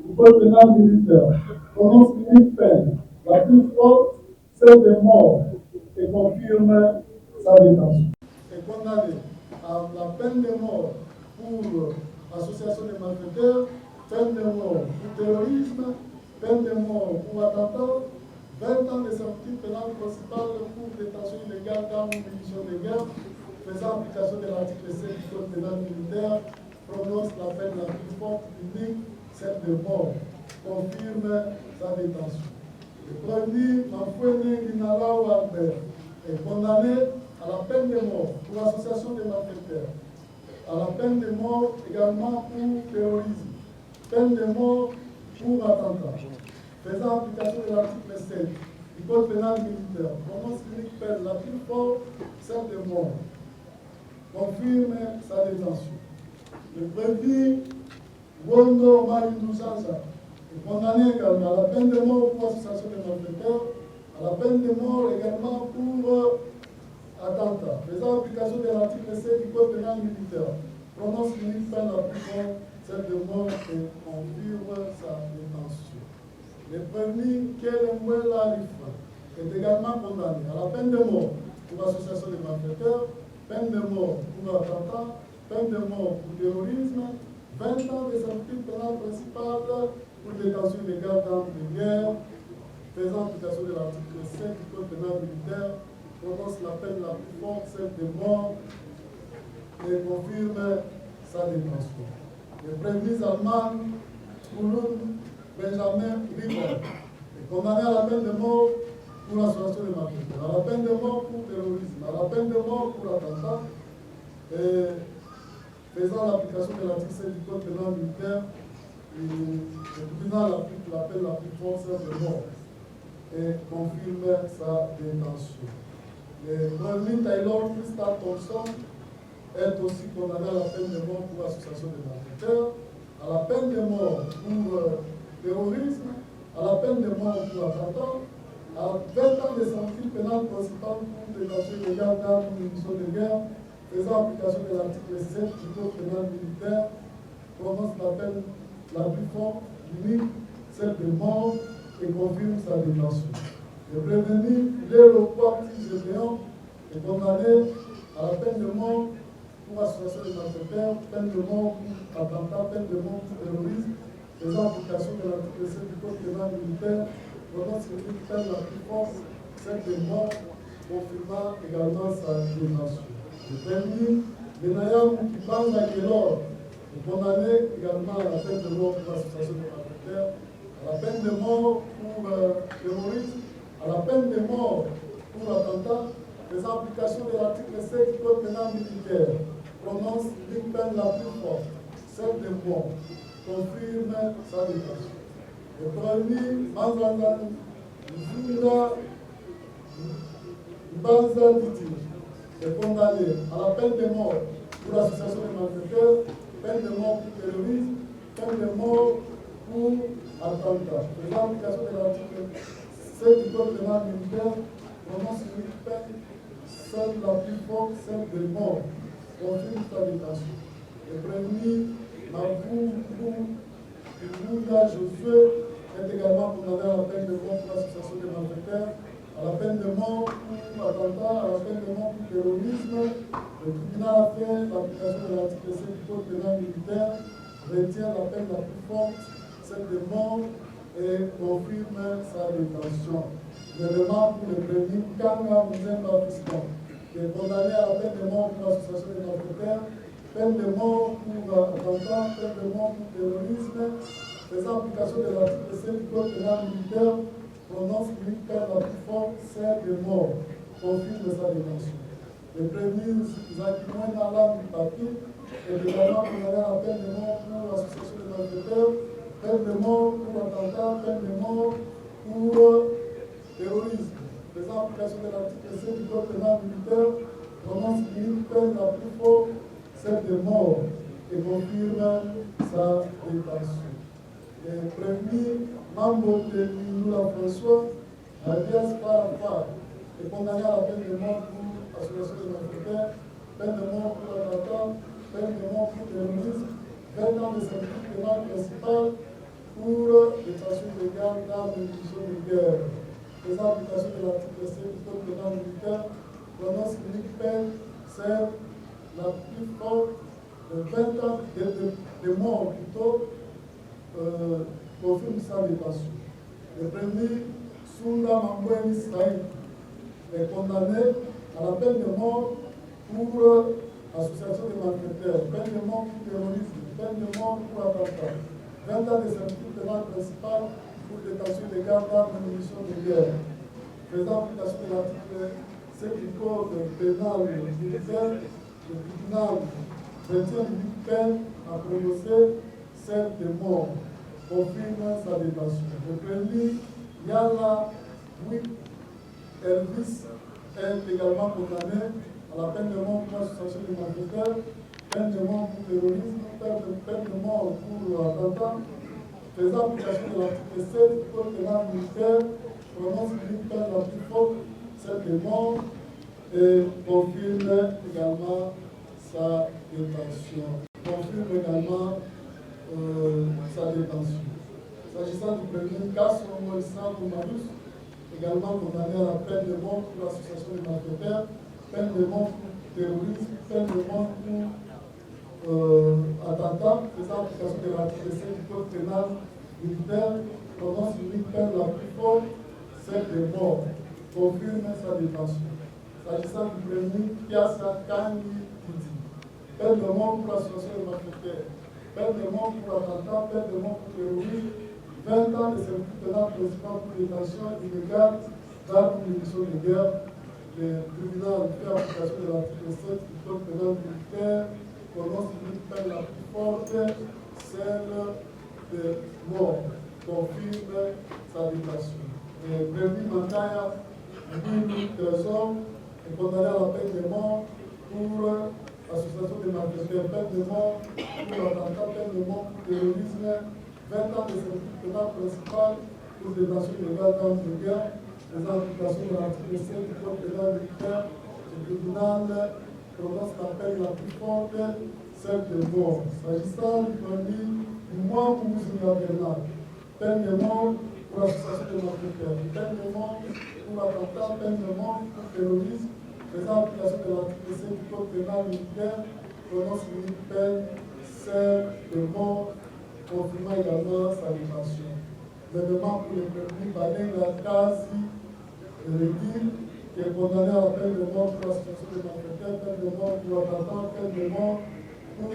du code pénal militaire, prononce une peine la plus forte, celle de mort, et confirme sa détention. Est condamné à la peine de mort pour association de malfaiteurs, peine de mort pour terrorisme, peine de mort pour attentat, 20 ans de sortie pénale principale pour détention illégale d'armes ou munitions de guerre, faisant application de l'article 7 du code pénal militaire, prononce la peine la plus forte unique, celle de mort, confirme sa détention. Le premier, Mafouene Linalao Albert, est condamné à la peine de mort pour association de malfaiteurs, à la peine de mort également pour terrorisme, peine de mort pour attentat, faisant application de l'article 7 du code pénal militaire, prononce l'unique peine la plus forte, celle de mort, confirme sa détention. Le prévenu Wondo Marindou Sansa est condamné également à la peine de mort pour association de malfaiteurs, à la peine de mort également pour attentat, faisant application de l'article 7 du code pénal militaire, prononce l'unique peine la plus forte, celle de mort, et confirme sa détention. Le prévenu Kelemwela Rifa est également condamné à la peine de mort pour association de malfaiteurs, peine de mort pour attentat, peine de mort pour terrorisme, 20 ans de sortie pénale principale pour détention illégale d'armes de guerre, faisant application de l'article 7 du code pénal militaire, prononce la peine la plus forte, celle de mort, et confirme sa détention. Le prévenu allemand Kouloun Benjamin River est condamné à la peine de mort pour association de malfaiteurs, à la peine de mort pour terrorisme, à la peine de mort pour attentat, et faisant l'application de l'article 7 du code pénal militaire, le tribunal applique la peine la plus forte, celle de mort, et confirme sa détention. Le prévenu Taylor Christa Thompson est aussi condamné à la peine de mort pour association de malfaiteurs, à la peine de mort pour terrorisme, à la peine de mort pour attentat, à 20 ans de sortie pénale principale pour détention illégale d'armes ou munitions de guerre, faisant application de l'article 7 du code pénal militaire, prononce la peine la plus forte, unique, celle de mort, et confirme sa détention. Le prévenu Léo Gédéon est condamné à la peine de mort pour association de malfaiteurs, peine de mort pour attentat, peine de mort pour terrorisme, faisant application de l'article 7 du code pénal militaire, prononce une peine la plus forte, celle de mort, confirmant également sa détention. Le prévenu Benayam Kipanga Gelor est condamné également à la peine de mort pour association de malfaiteurs, à la peine de mort pour terrorisme, à la peine de mort pour attentat, faisant application de l'article 7 du code pénal militaire, prononce une peine la plus forte, celle de mort, confirme sa détention. Le prévenu Manzandan Zunda Banzanditi est condamné à la peine de mort pour association de malfaiteurs, peine de mort pour terrorisme, peine de mort pour attentat. Faisant application de l'article 7 du code pénal militaire, prononce une peine celle la plus forte, celle de mort, confirme sa détention. Le prévenu Mavou Josué est également condamné à la peine de mort pour l'association des malfaiteurs, à la peine de mort pour attentat, à la peine de mort pour terrorisme. Le tribunal a fait l'application de l'article 7 du code pénal militaire, retient la peine la plus forte, celle de mort, et confirme sa détention. Je demande pour le prévenu Kanga Muzemba Fiston, qui est condamné à la peine de mort pour l'association des malfaiteurs, peine de mort pour attentat, peine de mort pour terrorisme, faisant application de l'article 7 du code pénal militaire, prononce une peine la plus forte, celle de mort, confirme sa détention. Le prévenu Zakimouen Alam Papi est également condamné à la peine de mort pour l'association des malfaiteurs, peine de mort pour attentat, peine de mort pour terrorisme. Faisant application de l'article 7 du code pénal militaire, prononce une peine la plus forte, celle de mort, et confirme sa détention. Le prévenu Mambo de Lula François, alias Farafar, est condamné à la peine de mort pour association de malfaiteurs, peine de mort pour attentat, peine de mort pour terrorisme, 20 ans de servitude pénale principale pour détention illégale d'armes et munitions de guerre. Faisant application de l'article 7 du code pénal militaire, prononce une peine, celle la plus forte de 20 ans de mort plutôt, confirme sa détention. Le premier, Sunda Mamboué Israël, est condamné à la peine de mort pour association de malfaiteurs, peine de mort pour terrorisme, peine de mort pour attentat, 20 ans de servitude pénale principale pour détention illégale d'armes et munitions de guerre. Faisant application de l'article 7 du code pénal militaire, le tribunal retient une peine à prononcer, celle de mort, confirme sa détention. Le prévenu Yala Wip Elvis est également condamné à la peine de mort pour association de malfaiteurs, peine de mort pour terrorisme, peine de mort pour attentat, faisant application de l'article 7 du code pénal militaire, prononce une peine la plus forte, celle de mort, et confirme également sa détention. Confirme également sa détention. S'agissant du prévenu Kasson Moïsan Koumarus, également condamné à la peine de mort pour l'association des malfaiteurs, peine de mort pour terrorisme, peine de mort pour attentat, faisant application de l'article 7 du code pénal militaire, prononce une peine la plus forte, celle de mort, confirme sa détention. S'agissant du prévenu Piasa Kangi Titi, peine de mort pour l'association des malfaiteurs, peine de mort pour attentat, peine de mort pour terrorisme, 20 ans de servitude pénale principale pour détention illégale d'armes et munitions de guerre. Le tribunal fait application de l'article 7 du code pénal militaire, prononce une peine la plus forte, celle de mort, confirme sa détention. Le prévenu Makaya Bini Trésor est condamné à la peine de mort pour association des malfaiteurs, peine de mort pour attentat, peine de mort pour terrorisme, 20 ans de servitude pénale principale pour détention illégale d'armes de guerre, les applications de l'article 7 du code pénal militaire. Le tribunal prononce la peine la plus forte, celle de mort. S'agissant du premier, du mois pour Moussina Bernard, peine de mort pour l'association de malfaiteurs, peine de mort pour attentat, peine de mort pour terrorisme, les applications de l'article 7 du code pénal militaire, prononce une peine, celle de mort, confirmant également sa détention. Le demande pour le prévenu Balenga Kazi Regil, qui est condamné à la peine de mort pour l'association de malfaiteurs, peine de mort pour attentat, peine de mort pour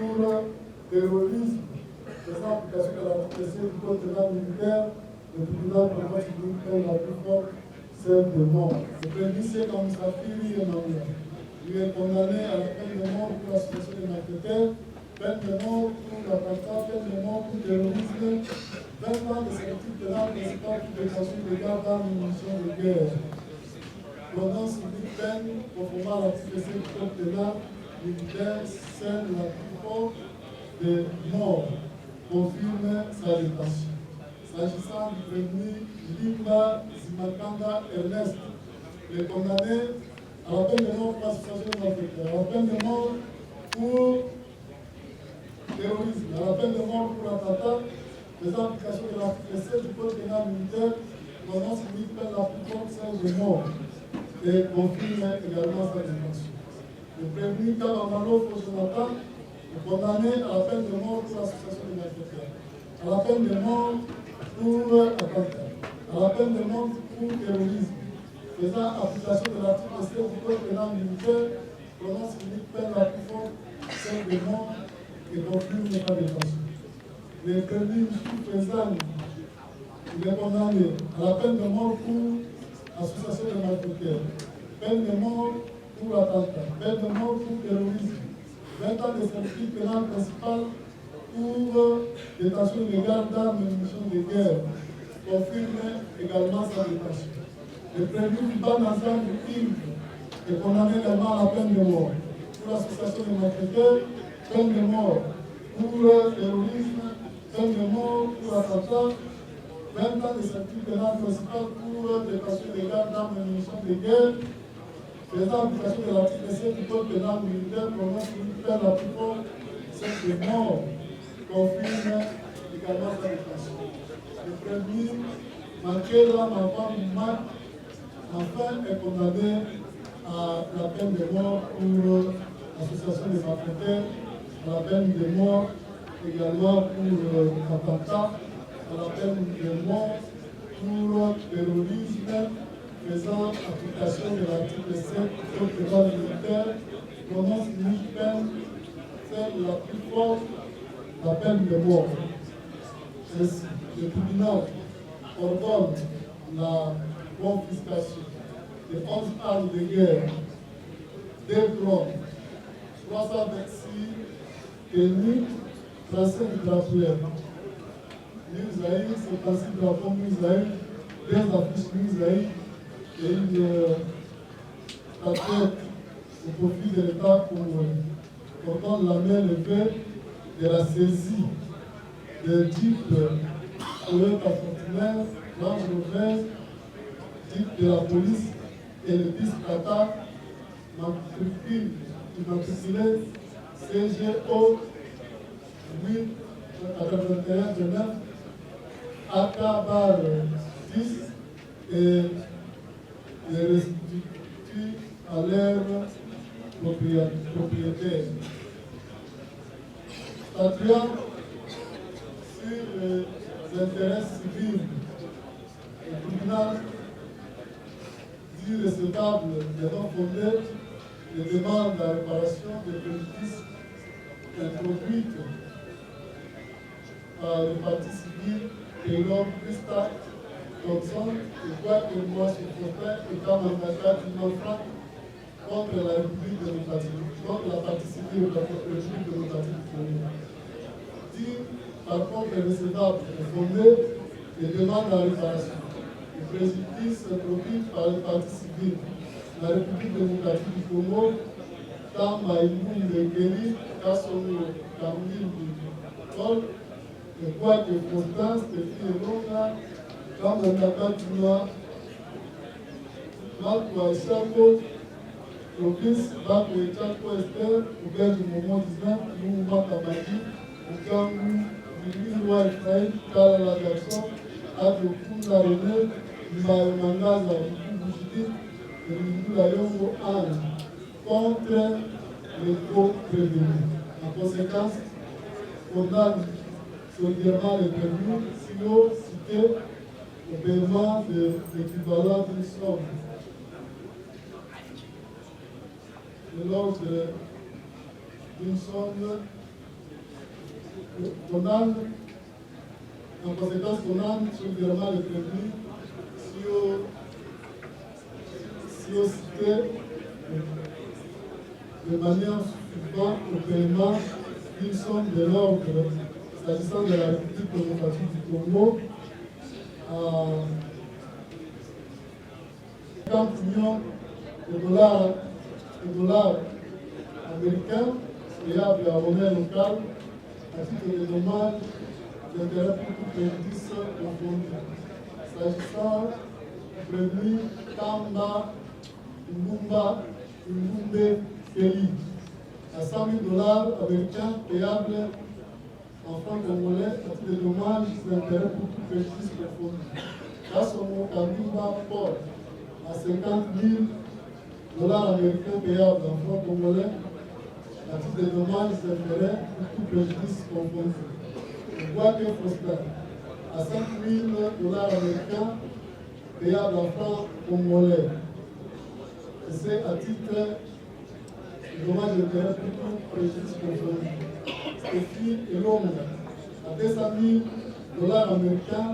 terrorisme, faisant application de l'article 7 du code pénal militaire, le tribunal prononce une peine la plus forte, celle de mort. Le prévenu c'est comme Safiri Emmanuel. Il est condamné à la peine de mort pour l'association de malfaiteurs, peine de mort pour l'attentat, peine de mort pour terrorisme, 20 ans de servitude pénale principale pour détention illégale d'armes et munitions de guerre. Prononce une peine conformément à l'article 7 du code pénal militaire, celle la plus forte de mort, confirme sa détention. S'agissant du prévenu Limba Zimakanda Ernest, le condamné à la peine de mort pour association de malfaiteurs, à la peine de mort pour terrorisme, à la peine de mort pour attentat, les applications de l'article 7 du code pénal militaire, prononce limite peine la plus forte, celle de mort, et confirme également sa détention. Le prévenu Kalamalo Jonathan est condamné à la peine de mort pour association de malfaiteurs, à la peine de mort pour attentat, à la peine de mort pour terrorisme, faisant application de l'article 7 du code pénal militaire, prononce limite peine la plus forte, celle de mort, et confirme sa détention. Les prévenus sous-faisant, il est condamné à la peine de mort pour association de malfaiteurs, peine de mort pour attentat, peine de mort pour terrorisme, 20 ans de servitude pénale principale pour détention illégale d'armes et munitions de guerre, confirme également sa détention. Le prévenu du ban ensemble est condamné également à la peine de mort pour association de malfaiteurs, peine de mort pour terrorisme, peine de mort pour attentat, 20 ans de servitude pénale principale pour détention illégale d'armes et munitions de guerre, faisant application de l'article 7 du code pénal militaire, prononce une peine la plus forte, celle de mort, confirme également sa détention. Le prévenu Mankela Mafan enfin est condamné à la peine de mort pour association des malfaiteurs, à la peine de mort également pour attentat, à la peine de mort pour terrorisme, faisant application de l'article 7 du code pénal militaire, prononce une peine, celle la plus forte, la peine de mort. Ainsi, le tribunal ordonne la confiscation de 11 armes de guerre, 2 drones, 326 tenues, 35 drapeaux, Musaï, 56 drapeaux Musaï, 2 affiches Musaï et une statuette au profit de l'État congolais. Ordonne la main levée de la saisie de type Toyota Fortuner, Range Rover, type de la police et le disque Tata, immatriculé CGO 881 de 9, AK bar 10 et les restitue à leur propriétaire. Statuant sur les intérêts civils, le tribunal dit recevable des non fondés les demandes à réparation des préjudices introduites par le parti civil Taylor Christa Thompson et quoi que moi sur Fortin étant mandataire du Nord-Franc contre la République démocratique, contre la partie civile de la République démocratique du Congo. Dit par contre recevable et fondé les demandes à réparation. Le préjudice introduit par le parti civil, la République démocratique du Congo, Tamba Ibu Mbekeli, Kassongo, Kamil Paul, et quoi que Constance, Stéphie Longa, Kamba Nakatunwa, Marco Aïsako, Province, Bako Echako Esther, Oubert du moment 19, Mouvement Kabaki, Oukangu, Bililwa Ephraïm, Kala la Garçon, Adjo Kunda René, Mbaye Mangaza, Moukou Judith, et Moukou Yongo Anne, contre les faux prévenus. En conséquence, condamne solidairement les prévenus, si haut cité au paiement de l'équivalent d'une somme de l'ordre d'une somme condamne, en conséquence, condamne solidairement les prévenus, si haut cité de manière suivante au paiement d'une somme de l'ordre, s'agissant de la République démocratique du Congo, à 50 millions de dollars américains, payables à monnaie locale, à titre de dommages d'intérêt pour tout préjudice confondu. S'agissant du prévenu Kamba Mbumbe Feli à 100 000 $ américains payables en francs congolais à titre de dommages et intérêts pour tout préjudice confondu. Kassomo Kandumba Paul à 50 000 $ américains payables en francs congolais à titre de dommages et intérêts pour tout préjudice confondu. Boaké Foster à 5 000 $ américains payables en francs congolais. C'est à titre de dommages et intérêts pour tout préjudice confondu. Sophie Elonga à 200 000 $ américains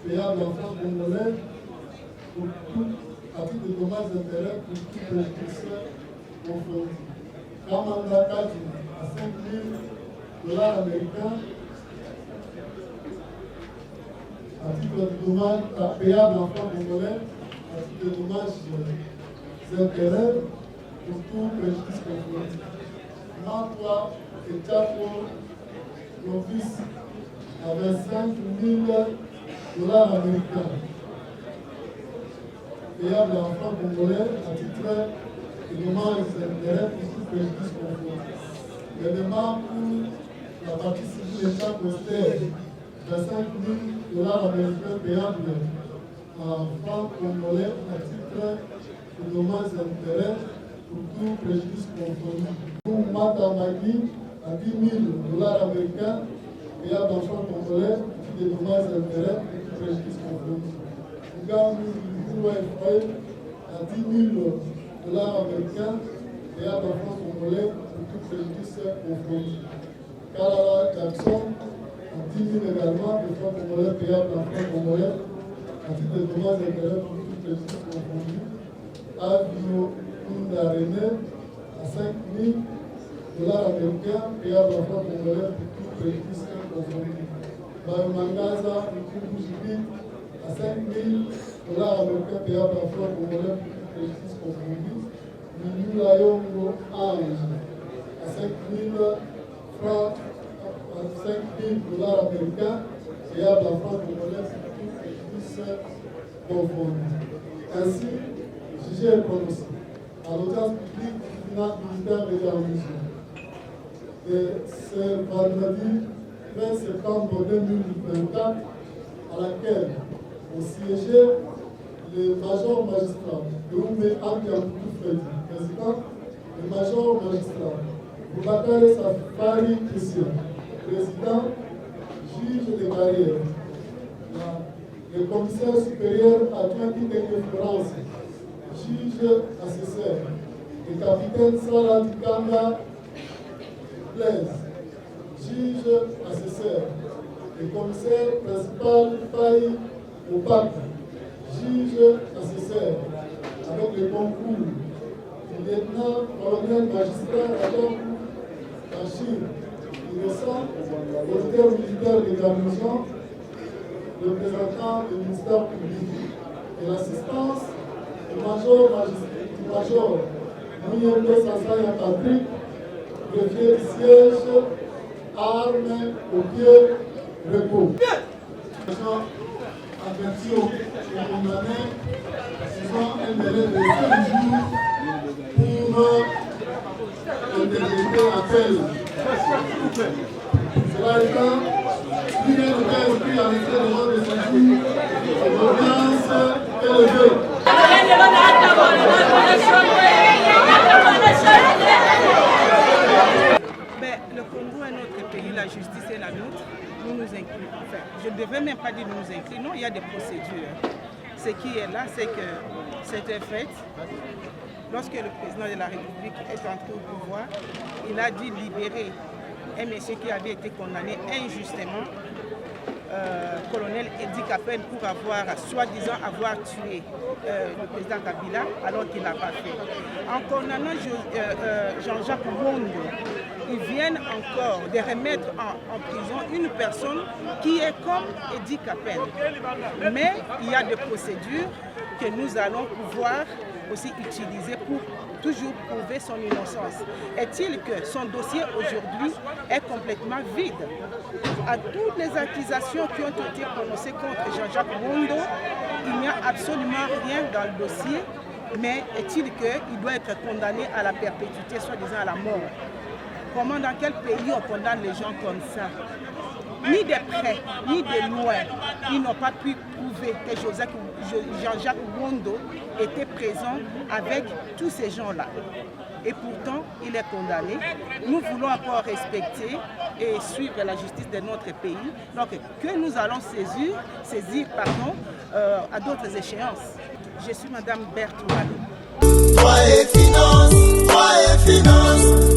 payables en francs congolais pour tout, à titre de dommages et intérêts pour tout préjudice confondu. Kamanda Kadi à 5 000 $ américains à titre de dommages payables en francs congolais à titre de dommages et intérêts pour tout préjudice confondu. Mantois et Chapo Provis à 25 000 $ américains payables en francs congolais à titre de dommages et intérêts pour tout préjudice confondu. Les demandes pour la partie civile et chaque austère 25 000 $ américains payables en francs congolais à titre de dommages et intérêts pour tout préjudice confondu. Pour Matamaki à 10 000 $ américains payables en francs congolais à titre de dommages et intérêts pour tout préjudice confondu. Ougamou Lugouwa Ephraim à 10 000 $ américains payables en francs congolais pour tout préjudice confondu. Kalala Jackson à 10 000 également de francs congolais payables en francs congolais à titre de dommages et intérêts pour tout préjudice confondu. Avio Kunda René à 5 000 $ américains payables en francs congolais pour tout préjudice confondu. Bayomangaza Nkubujibi à 5 000 $ américains payables en francs congolais pour tout préjudice confondu. Minula Yongo Ange à 5 000 francs, à 5 000 $ américains payables en francs congolais pour tout préjudice confondu. Ainsi, jugé et prononcé à l'audience publique du tribunal militaire de Garnison. Et ce vendredi 20 septembre 2024, à laquelle ont siégé le major magistrat Doumbé Abdiampoutou Freddy, président, le major magistrat Boubacar Safari Christian, président, juge de carrière, le commissaire supérieur Atlantique de Florence, juge assesseur, le capitaine Salah Dikanga Blaise, juge assesseur, le commissaire principal Faye Opak, juge assesseur, avec le concours du lieutenant-colonel magistrat Adam Bachir, innocent, auditeur militaire de garnison, représentant du ministère public, et l'assistance du major Mouyembe Sassaya Patrick, greffier du siège, armes au pied, repos. Averti aux condamnés, ils ont un délai de 5 jours pour détecter appel. Cela étant, plus rien ne peut inscrit à l'effet de l'ordre de séjour, l'audience est levée. Le Congo est notre pays, la justice est la nôtre. Nous nous inclinons. Enfin, je ne devrais même pas dire nous nous inclinons, il y a des procédures. Ce qui est là, c'est que c'était fait. Lorsque le président de la République est entré au pouvoir, il a dit libérer un monsieur qui avait été condamné injustement, colonel Edi Kapel, pour avoir, soi-disant, avoir tué le président Kabila, alors qu'il n'a pas fait. En condamnant Jean-Jacques Wondo, ils viennent encore de remettre en prison une personne qui est comme Edi Kapel. Mais il y a des procédures que nous allons pouvoir aussi utiliser pour toujours prouver son innocence. Est-il que son dossier aujourd'hui est complètement vide? À toutes les accusations qui ont été prononcées contre Jean-Jacques Wondo, il n'y a absolument rien dans le dossier Mais est-il qu'il doit être condamné à la perpétuité, soi-disant à la mort? Comment, dans quel pays on condamne les gens comme ça? Ni de près, ni de loin, ils n'ont pas pu prouver que Jean-Jacques Wondo était présent avec tous ces gens-là. Et pourtant, il est condamné. Nous voulons encore respecter et suivre la justice de notre pays. Donc, que nous allons saisir à d'autres échéances. Je suis Madame Berthe Oualou. Droit et finance, droit et finance.